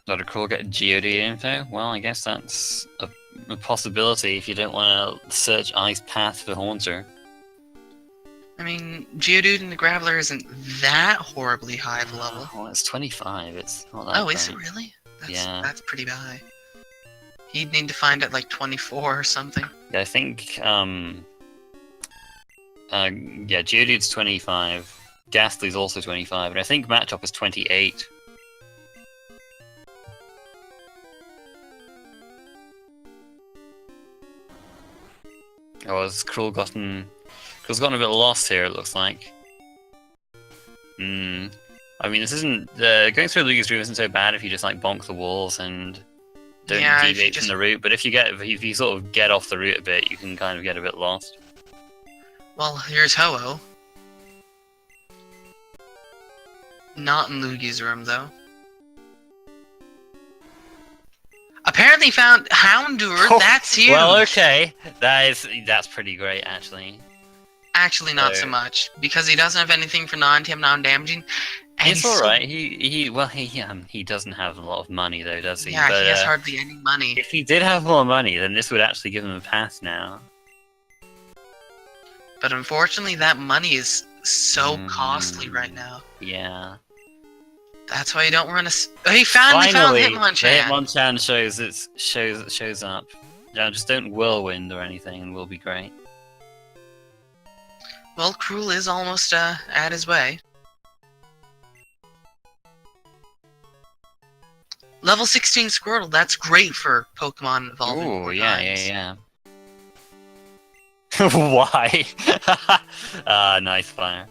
Did a crrool get Geodude info? Well, I guess that's a possibility if you don't want to search Ice Path for Haunter. I mean, Geodude and the Graveler isn't that horribly high of a level. Well, it's 25. It's not that Oh, bad. is it really? Yeah. That's pretty high. He'd need to find it like 24 or something. Yeah, I think yeah, Geodude's 25. Ghastly's also 25, and I think Matchup is 28. Oh, has crrool gotten a bit lost here, it looks like. I mean, this isn't going through Lugia's room isn't so bad if you just like bonk the walls and don't deviate from the route. But if you sort of get off the route a bit, you can kind of get a bit lost. Well, here's Ho-Oh. Not in Lugi's room, though. Apparently found Houndour, that's huge! Well, okay. That's pretty great, actually. Actually, not so much, because he doesn't have anything for non-TM, non-damaging, and It's alright. He doesn't have a lot of money, though, does he? Yeah, but, he has hardly any money. If he did have more money, then this would actually give him a pass now. But unfortunately, that money is so costly right now. Yeah. That's why you don't run a. He finally found Hitmonchan. Hitmonchan shows up. Now just don't whirlwind or anything, and we'll be great. Well, crrool is almost at his way. Level 16 Squirtle. That's great for Pokemon evolving. Oh yeah. Why? Nice fire.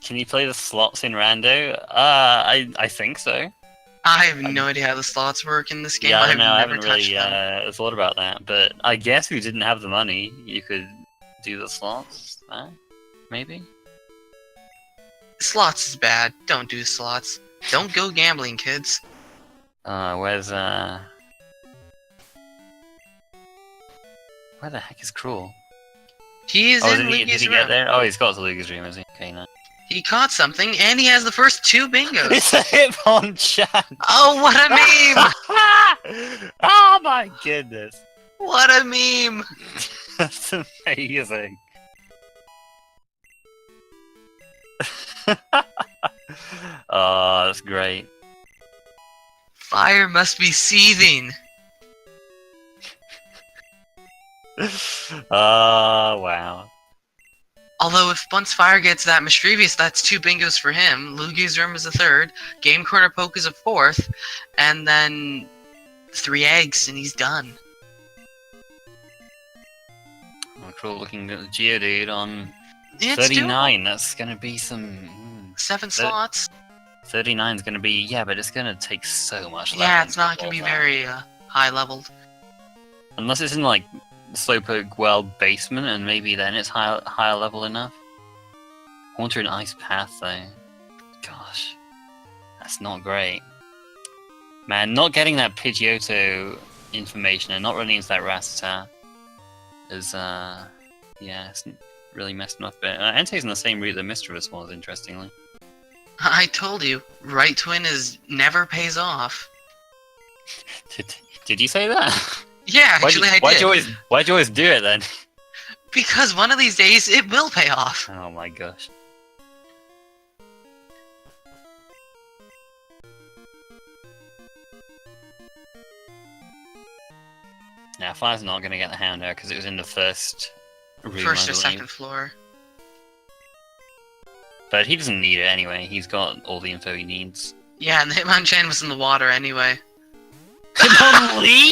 Can you play the slots in Rando? I think so. I have no idea how the slots work in this game. Yeah, I don't know. I never haven't really touched thought about that. But I guess if you didn't have the money, you could do the slots. Maybe. Slots is bad. Don't do slots. Don't go gambling, kids. Where's where the heck is crrool? He is in Lugi's did he room. get there? Oh, he's got to Lugi's room, is he? Okay, no. He caught something, and he has the first 2 bingos. It's a Hitmonchan! Oh, what a meme! Oh my goodness! What a meme! That's amazing. Oh, that's great. Fire must be seething. Oh, wow. Although if once Fire gets that Mischievous, that's 2 bingos for him. Lugi's room is a 3rd. Game Corner Poke is a 4th. And then 3 eggs, and he's done. Oh, crrool looking at the Geodude on It's 39. That's gonna be some... 7 slots. 39 is gonna be... Yeah, but it's gonna take so much leveling. Yeah, it's not gonna be very high leveled. Unless it's in, like, Slowpoke Well basement, and maybe then it's higher level enough. Haunter and Ice Path, though. Gosh. That's not great. Man, not getting that Pidgeotto information and not running into that Rattata is, yeah, it's really messed him up a bit. Entei's in the same route that Mischievous was, interestingly. I told you, right twin never pays off. Did you say that? Yeah, actually I did. Why'd you always do it then? Because one of these days it will pay off. Oh my gosh. Now, Fire's not going to get the Houndour because it was in the first room, First or second floor. But he doesn't need it anyway. He's got all the info he needs. Yeah, and the Hitmonchan was in the water anyway. Hitmonlee?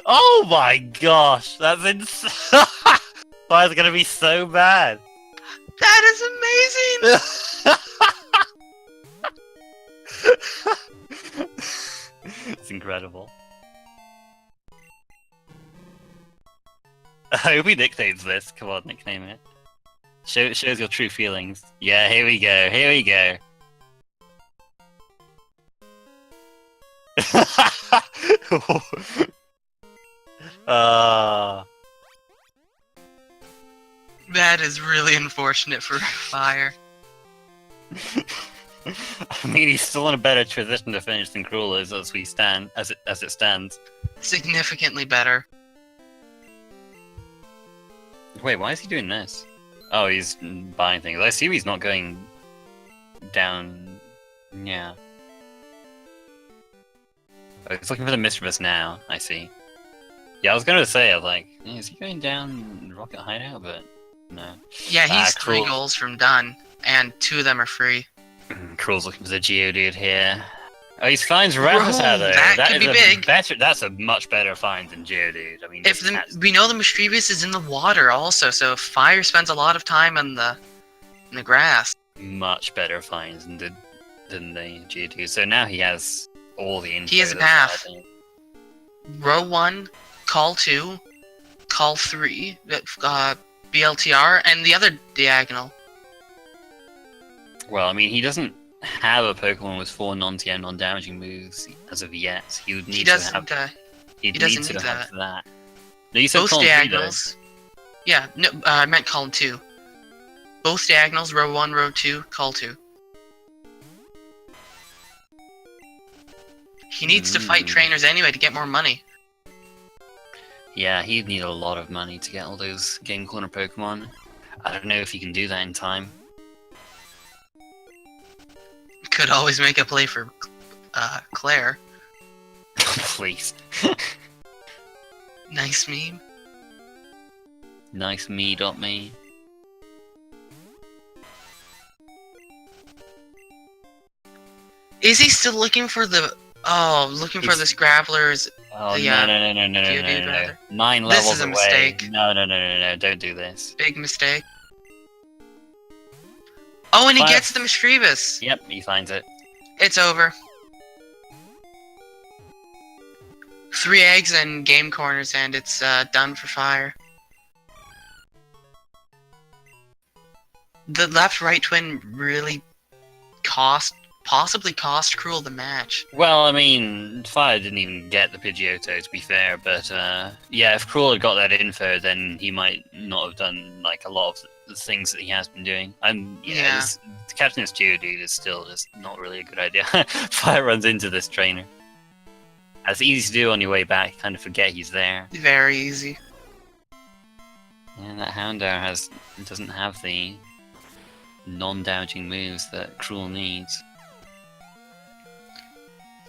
Oh my gosh, that's insane. Fire's going to be so bad. That is amazing! It's incredible. I hope he dictates this. Come on, nickname it. Shows your true feelings. Yeah, here we go. Here we go. That is really unfortunate for Fire. I mean, he's still in a better position to finish than crrool is as it stands. Significantly better. Wait, why is he doing this? Oh, he's buying things. I see he's not going down. Yeah. Oh, he's looking for the Mischievous now. I see. Yeah, I was gonna say, I was like, is he going down Rocket Hideout? But no. Yeah, he's 3 goals from done, and 2 of them are free. crrool's looking for the Geodude here. Oh, he finds Rattata though. That could be big. That's a much better find than Geodude. I mean, we know the Mischievous is in the water also, so if Fire spends a lot of time in the grass. Much better finds than the Geodude. So now he has all the info. He has a path. Row 1, call 2, call 3. BLTR, and the other diagonal. Well, I mean, he doesn't have a Pokemon with 4 non-TM, non-damaging moves as of yet. He would need He to doesn't. have. He He'd doesn't need to need have that. that. No, you said Both column 3, though. diagonals. Yeah, no, I meant column 2. Both diagonals, row 1, row 2, call 2. He needs to fight trainers anyway to get more money. Yeah, he'd need a lot of money to get all those Game Corner Pokemon. I don't know if he can do that in time. Could always make a play for Claire. Please. Nice meme. Nice me.me. Is he still looking for the... Oh, looking for this Graveler's... Oh, Yeah, no, Geodude, rather. 9 This levels is a away. mistake. No, don't do this. Big mistake. Oh, and he Fire- gets the Mischievous. Yep, he finds it. It's over. 3 eggs and game corners, and it's done for Fire. The left-right twin really possibly cost Crrool the match. Well, I mean, Fire didn't even get the Pidgeotto, to be fair, but yeah, if Crrool had got that info, then he might not have done like a lot of the things that he has been doing. Yeah. Catching this Geodude is still just not really a good idea. Fire runs into this trainer. It's easy to do on your way back, kind of forget he's there. Very easy. And that Houndour doesn't have the non-damaging moves that Crrool needs.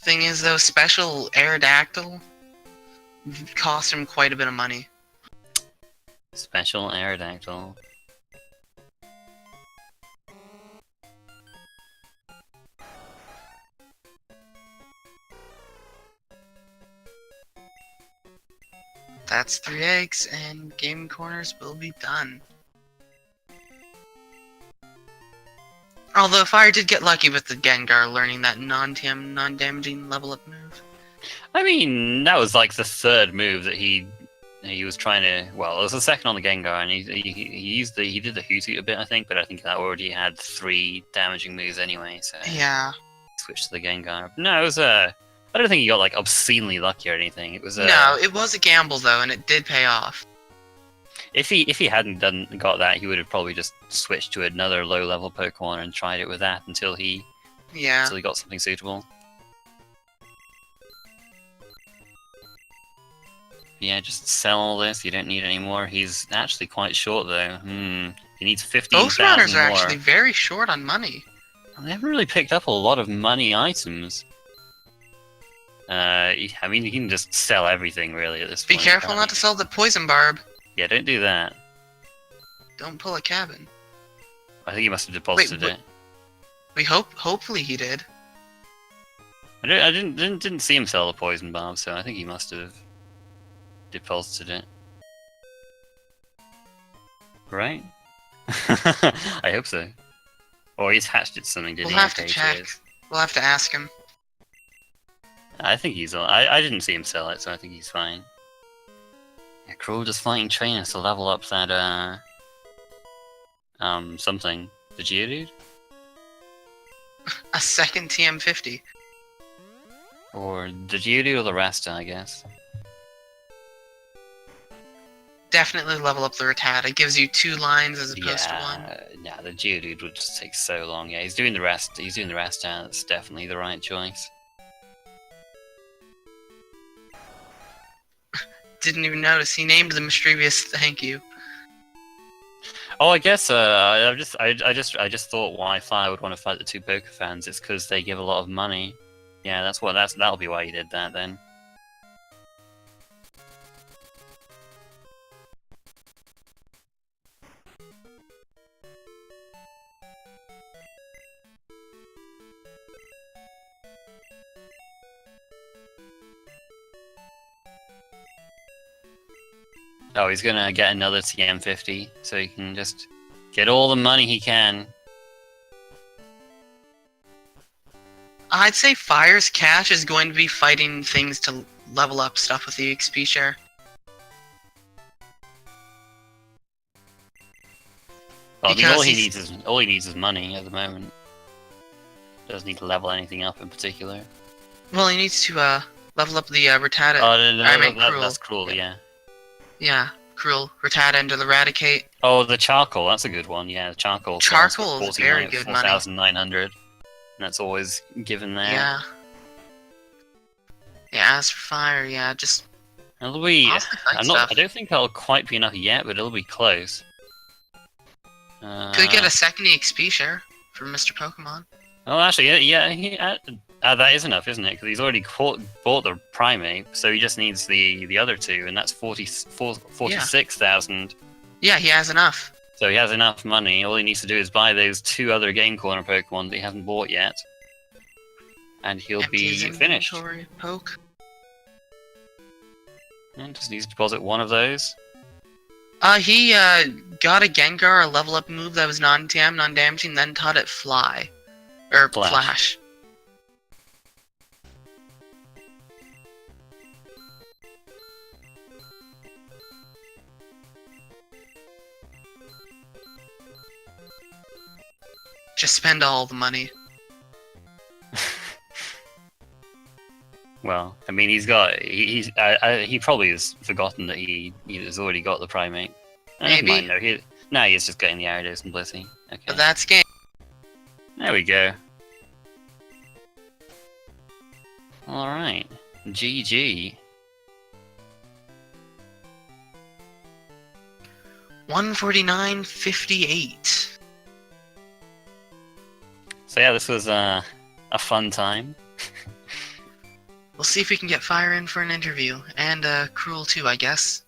Thing is, though, special Aerodactyl cost him quite a bit of money. Special Aerodactyl. That's 3 eggs, and game corners will be done. Although Fire did get lucky with the Gengar learning that non-TM, non-damaging level up move. I mean, that was like the 3rd move that he was trying to. Well, it was the 2nd on the Gengar, and he did the Hoot a bit, I think, but I think that already had 3 damaging moves anyway. So Yeah. switched to the Gengar. No, it was I don't think he got like obscenely lucky or anything. It was No, it was a gamble though, and it did pay off. If he hadn't got that, he would have probably just switched to another low level Pokemon and tried it with that until he got something suitable. Yeah, just sell all this. You don't need any more. He's actually quite short though. He needs 15,000 Both runners are more. actually very short on money. They haven't really picked up a lot of money items. I mean, you can just sell everything really at this Be point. careful can't not to you? sell the Poison Barb. Yeah, don't do that. Don't pull a cabin. I think he must have deposited Wait, it. We hopefully he did. I didn't see him sell the poison barb, so I think he must have deposited it. Right? I hope so. Or he's hatched it something, did We'll he? have to Okay, check. cheers. We'll have to ask him. I think he's. I didn't see him sell it, so I think he's fine. Yeah, Crrool just fighting trainers to level up that something. The Geodude? A second TM50. Or the Geodude or the Rasta, I guess. Definitely level up the Rattata. It gives you 2 lines as opposed to 1. Yeah, the Geodude would just take so long. Yeah, he's doing the rest. He's doing the Rasta. That's definitely the right choice. Didn't even notice. He named the Mischievous thank you. Oh, I guess I just thought why Fire would want to fight the 2 poker fans. It's because they give a lot of money. Yeah, that'll be why he did that then. Oh, he's gonna get another TM50, so he can just get all the money he can. I'd say Fire's cash is going to be fighting things to level up stuff with the XP share. Well, I mean, Because all he needs is money at the moment. Doesn't need to level anything up in particular. well, he needs to level up the Rattata. Oh no, I mean, that's cruel. Yeah. Yeah, crrool, Rattata, and Eradicate. Oh, the charcoal. That's a good one. Yeah, the charcoal. Charcoal is very good money. 4,900. That's always given there. Yeah. Yeah, as for fire, yeah, just It'll be. mostly fight stuff. I don't think I'll quite be enough yet, but it'll be close. Could get a second EXP share from Mr. Pokemon. Oh, actually, yeah, that is enough, isn't it? Because he's already bought the primate, so he just needs the other two, and that's 46,000. Yeah, he has enough. So he has enough money. All he needs to do is buy those 2 other Game Corner Pokemon that he hasn't bought yet, and he'll Empty be his finished. inventory, Poke. And just needs to deposit one of those. He got a Gengar, a level up move that was non-TM, non-damaging, then taught it Fly. Or Flash. Just spend all the money. Well, I mean, he probably has forgotten that he has already got the primate. Maybe. No, he's just getting the Aridos and Blissey. Okay. But that's game. There we go. Alright. GG. 149.58. So yeah, this was a fun time. We'll see if we can get Fire in for an interview. And crrool too, I guess.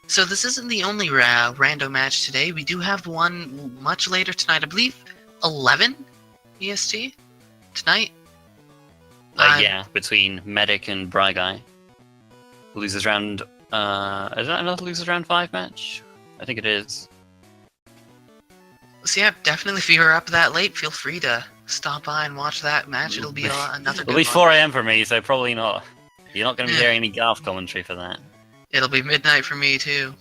So this isn't the only rando match today. We do have one much later tonight. I believe 11 EST tonight. Yeah, between Medic and Bryguy. Losers round. Is that another losers round 5 match? I think it is. So yeah, definitely if you're up that late, feel free to stop by and watch that match. It'll be another good It'll be one. 4 AM for me, so probably not. You're not going to be hearing any golf commentary for that. It'll be midnight for me too.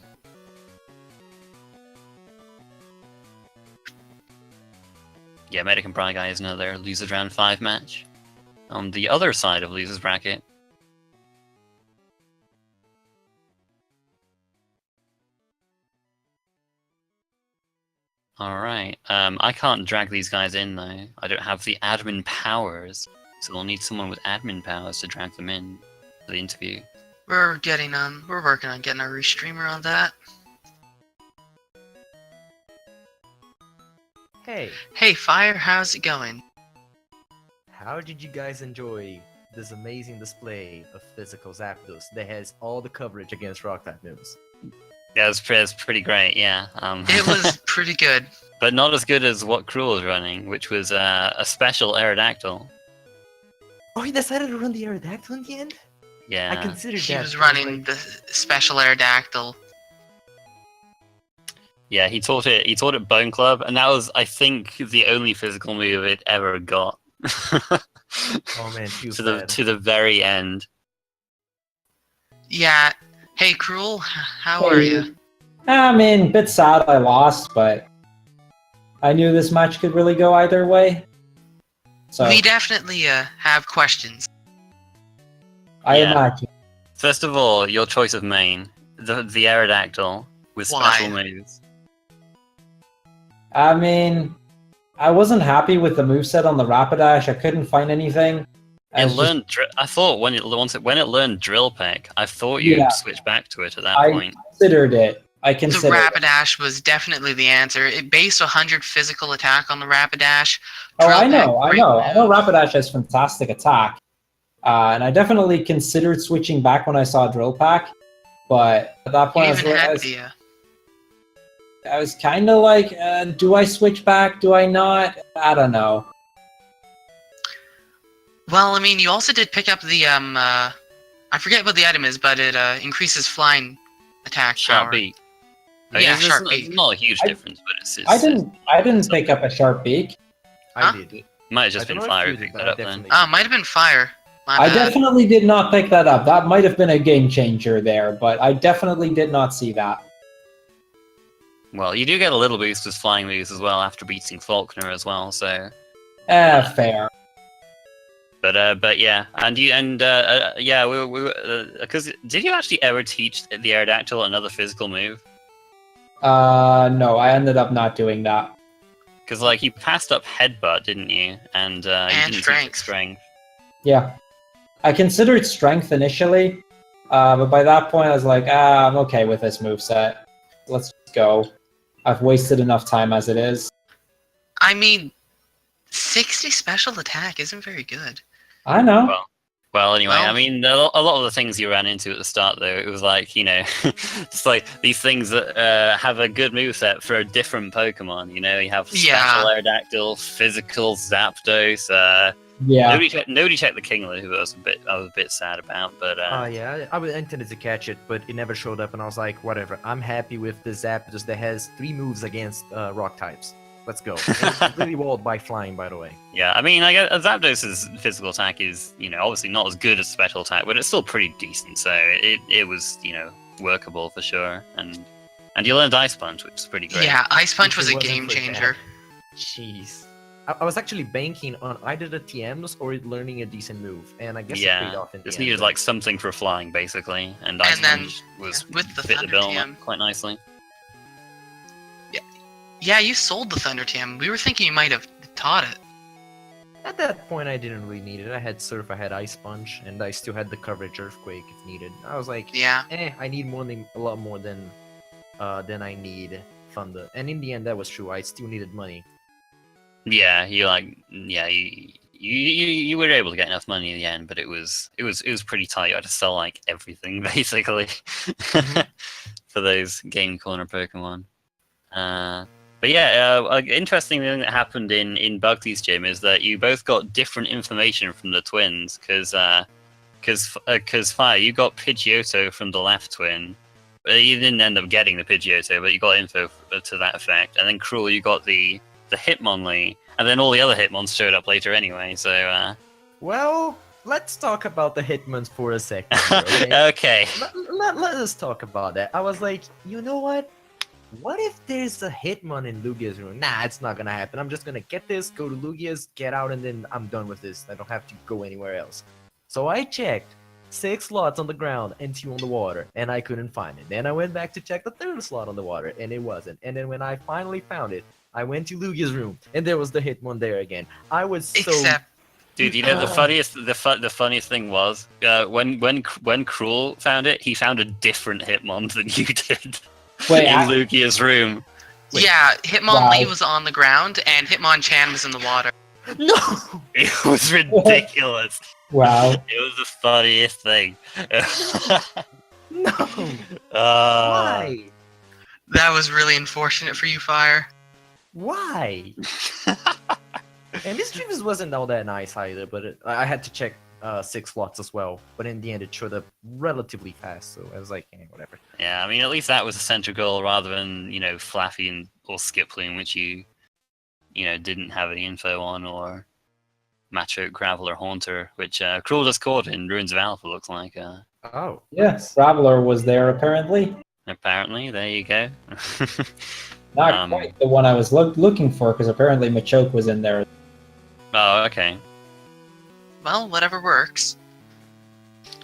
Yeah, Medic and Bryguy is another losers round 5 match. On the other side of losers bracket. Alright, I can't drag these guys in though. I don't have the admin powers, so we'll need someone with admin powers to drag them in for the interview. We're working on getting a restreamer on that. Hey, Hey Fire, how's it going? how did you guys enjoy this amazing display of physical Zapdos that has all the coverage against Rock-type moves? Yeah, it's pretty great, yeah. It was pretty good. But not as good as what crrool was running, which was a special Aerodactyl. Oh, he decided to run the Aerodactyl in the end? Yeah. I considered He that. was running the special Aerodactyl. Yeah, he taught it Bone Club, and that was, I think, the only physical move it ever got. Oh man, too to the very end. Yeah. Hey crrool, how are you? I mean, a bit sad I lost, but I knew this match could really go either way. So We definitely have questions. I Yeah. imagine. First of all, your choice of main, the Aerodactyl with Why? special moves. I mean, I wasn't happy with the moveset on the Rapidash. I couldn't find anything. I It was just- learned. I thought when it learned Drill Peck, I thought you'd Yeah. switch back to it at that I point. considered it. I The considered it. Rapidash was definitely the answer. It based 100 physical attack on the Rapidash. Oh, Drill I know, Peck, I great know. I know move. Rapidash has fantastic attack. And I definitely considered switching back when I saw Drill Pack. But at that You point, even had I was kind of like, do I switch back? Do I not? I don't know. Well, I mean, you also did pick up the I forget what the item is, but it increases flying attack Sharp power. beak. Yeah, it's sharp not, beak. it's not a huge I- difference, but it's I didn't pick up a sharp beak. Huh? I did. might have just I don't been know if fire you who did, picked but that I up then. definitely Oh, might have been fire. My I bad. definitely did not pick that up. That might have been a game changer there, but I definitely did not see that. Well, you do get a little boost with flying moves as well after beating Faulkner as well. So, Fair. but yeah, yeah, we because did you actually ever teach the Aerodactyl another physical move? No, I ended up not doing that. Because like you passed up headbutt, didn't you? And you didn't teach it strength. strength. Yeah. I considered strength initially, but by that point I was like, I'm okay with this moveset. Let's just go. I've wasted enough time as it is. I mean, 60 special attack isn't very good. I know. Well, anyway, Well- I mean, a lot of the things you ran into at the start, though, it was like, just like these things that have a good moveset for a different Pokemon. You have special Yeah. Aerodactyl, physical Zapdos. Yeah. Nobody checked the Kingler, who I was a bit sad about, but Yeah, I intended to catch it, but it never showed up, and I was like, whatever. I'm happy with the Zapdos that has 3 moves against rock types. Let's go. And it's completely walled by flying, by the way. yeah, I mean, I guess Zapdos's physical attack is, obviously not as good as special attack, but it's still pretty decent. So it was, workable for sure, and you learned Ice Punch, which is pretty great. Yeah, Ice Punch If was it a wasn't game for that. changer. Jeez. I was actually banking on either the TMs or it learning a decent move, and I guess it paid Yeah, off in the just end. needed like something for flying basically, and Ice then, Punch was with the fit the Thunder bill on TM. that quite nically. Yeah, you sold the Thunder TM. We were thinking you might have taught it. At that point, I didn't really need it. I had Surf, I had Ice Punch, and I still had the coverage Earthquake if needed. I was like, Yeah. I need a lot more than I need Thunder. And in the end, that was true. I still needed money. Yeah, you were able to get enough money in the end, but it was pretty tight. You had to sell like everything basically for those Game Corner Pokemon. But yeah, an interesting thing that happened in Bugsy's gym is that you both got different information from the twins, because Fire, you got Pidgeotto from the left twin. You didn't end up getting the Pidgeotto, but you got info to that effect. And then Crrool, you got the Hitmonlee, and then all the other Hitmons showed up later anyway. So Well, let's talk about the Hitmons for a second. Okay? okay. Let us talk about that. I was like, you know what? What if there's a Hitmon in Lugia's room? Nah, it's not gonna happen. I'm just gonna get this, go to Lugia's, get out, and then I'm done with this. I don't have to go anywhere else. So I checked 6 slots on the ground and 2 on the water, and I couldn't find it. Then I went back to check the 3rd slot on the water, and it wasn't. And then when I finally found it, I went to Lugia's room, and there was the Hitmon there again. I was so... Except, Dude, the funniest thing was when Crrool found it, he found a different Hitmon than you did. Wait, in Lugia's room. Wait. yeah, Hitmonlee Wow. was on the ground and Hitmonchan was in the water. No! It was ridiculous. Wow. It was the funniest thing. No! Uh, Why? That was really unfortunate for you, Fire. Why? And this Dreams wasn't all that nice either, but I had to check 6 slots as well. But in the end, it showed up relatively fast, so I was like, whatever. Yeah, I mean, at least that was a central goal rather than, Flaffy or Skiploom, which you didn't have any info on, or Machoke, Gravel, or Haunter, which Crrool just caught in Ruins of Alpha, looks like. Oh. Yes, Traveler was there apparently. Apparently, there you go. Not quite the one I was looking for, because apparently Machoke was in there. Oh, okay. Well, whatever works.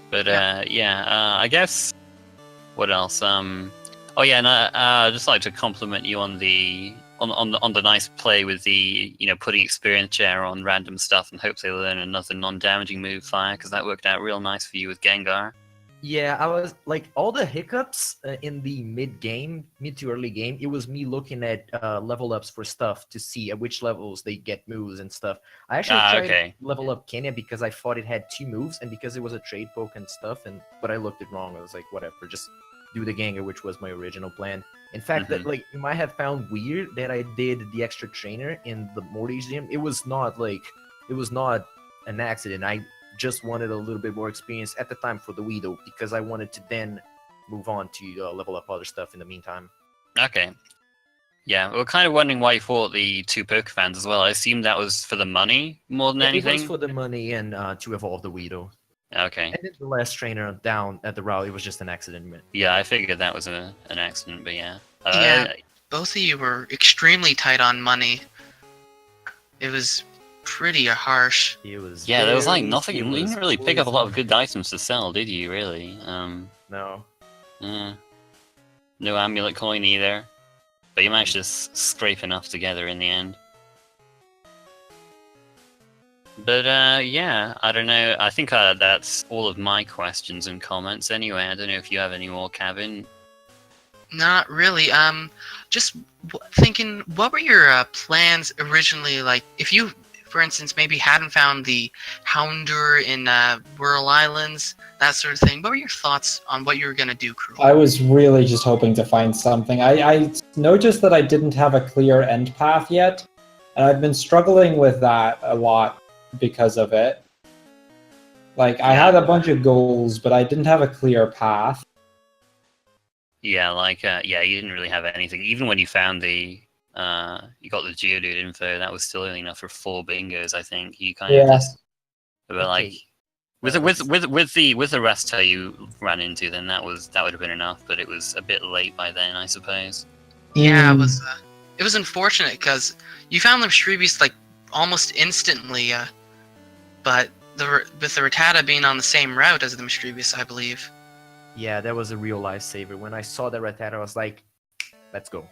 But I guess what else? Oh yeah, and I'd just like to compliment you on the nice play with the putting experience share on random stuff and hopefully learn another non-damaging move, Fire, because that worked out real nice for you with Gengar. Yeah, I was like, all the hiccups in the mid to early game, it was me looking at level ups for stuff to see at which levels they get moves and stuff. I actually tried okay. to level up Kenya because I thought it had 2 moves, and because it was a trade poke and stuff, but I looked it wrong. I was like, whatever, just do the Gengar, which was my original plan. In fact, that like you might have found weird that I did the extra trainer in the Morty's gym. It was not an accident. just wanted a little bit more experience at the time for the Weedle because I wanted to then move on to level up other stuff in the meantime. Okay. Yeah, we we're kind of wondering why you fought the 2 poker fans as well. I assumed that was for the money more than Yeah, it was anything. for the money and to evolve the Weedle. Okay. And then the last trainer down at the route, it was just an accident. Yeah, I figured that was an accident, but yeah. Yeah. Both of you were extremely tight on money. It was pretty harsh. It was Yeah, there was like very- nothing. it You was didn't really pick up a lot of poison. good items to sell, did you? Really? No. Yeah. No amulet coin either. But you managed to scrape enough together in the end. But yeah, I don't know. I think that's all of my questions and comments. Anyway, I don't know if you have any more, Kevin. Not really. Just thinking, what were your plans originally? Like, if you, for instance, maybe hadn't found the Houndour in Whirl Islands, that sort of thing. What were your thoughts on what you were gonna do, Crrool? I was really just hoping to find something. I noticed that I didn't have a clear end path yet, and I've been struggling with that a lot because of it. Like, I had a bunch of goals, but I didn't have a clear path. Yeah, like yeah, you didn't really have anything. Even when you found the you got the Geodude info, that was still only enough for 4 bingos. I think you kind of Yeah. just were like. Okay. With the Resto you ran into, then that would have been enough, but it was a bit late by then, I suppose. Yeah, Mm. it was unfortunate because you found the Mischievous like almost instantly, but with the Rattata being on the same route as the Mischievous, I believe. Yeah, that was a real lifesaver. When I saw that Rattata, I was like, let's go.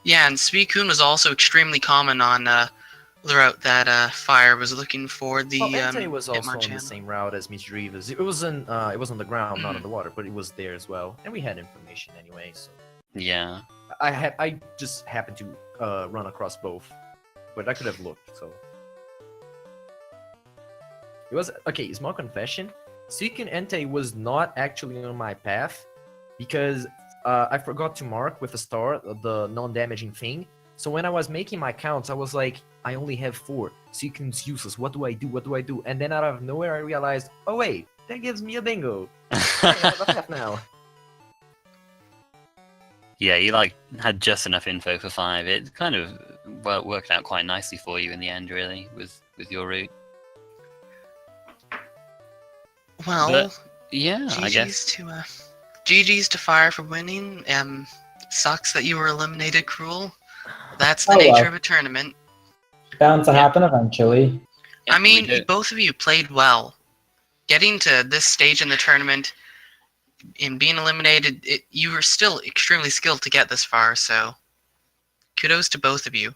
Yeah, and Suicune was also extremely common on the route that Fire was looking for. The Well, Entei was also Hitmonchan on the channel. same route as Misdreavus. It was on the ground, not on the water, but it was there as well. And we had information anyway, so Yeah. I just happened to run across both, but I could have looked. So it was okay. Small confession: Suicune Entei was not actually on my path because I forgot to mark with a star the non-damaging thing. So when I was making my counts, I was like, I only have 4. Suicune's useless. What do I do? What do I do? And then out of nowhere, I realized, oh wait, that gives me a bingo. I have a path now. Yeah, you like had just enough info for 5. It kind of worked out quite nicely for you in the end, really, with your route. Well, But, yeah, I guess. GG's to Fire for winning. Sucks that you were eliminated, Crrool. That's the Oh, well. nature of a tournament. Bound to Yeah. happen eventually. Yeah, I mean, we do. both of you played well. Getting to this stage in the tournament and being eliminated, you were still extremely skilled to get this far, so kudos to both of you.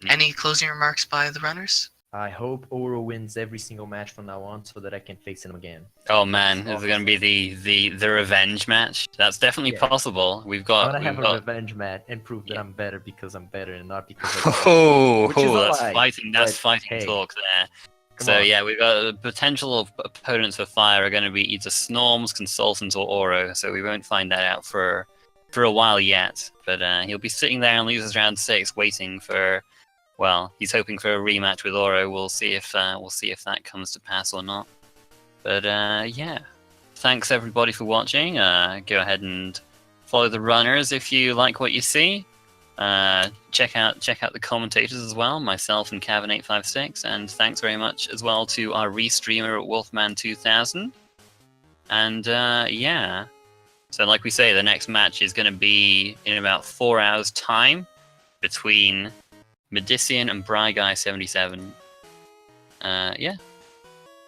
Mm. Any closing remarks by the runners? I hope Oro wins every single match from now on so that I can face him again. Oh man, is it going to be the revenge match? That's definitely Yeah. possible. We've I'm got. gonna have we've a got... revenge match and prove that Yeah. I'm better because I'm better and not because of Oh, Which is a that's lie, fighting. That's but fighting hey, talk there. Come So on. yeah, we've got the potential opponents for Fire are going to be either Snorms, Consultant, or Oro. So we won't find that out for a while yet. But he'll be sitting there in losers round 6, waiting for. Well, he's hoping for a rematch with Oro. We'll see if that comes to pass or not. But yeah, thanks everybody for watching. Go ahead and follow the runners if you like what you see. Check out the commentators as well, myself and Cavan856, and thanks very much as well to our restreamer at Wolfman2000. And yeah, so like we say, the next match is going to be in about 4 hours' time between Medician and Bryguy77. Yeah,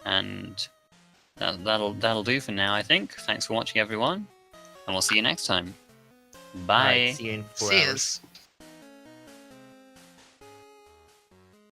and that'll do for now, I think. Thanks for watching, everyone, and we'll see you next time. Bye. Alright, see you in 4 See hours. yous.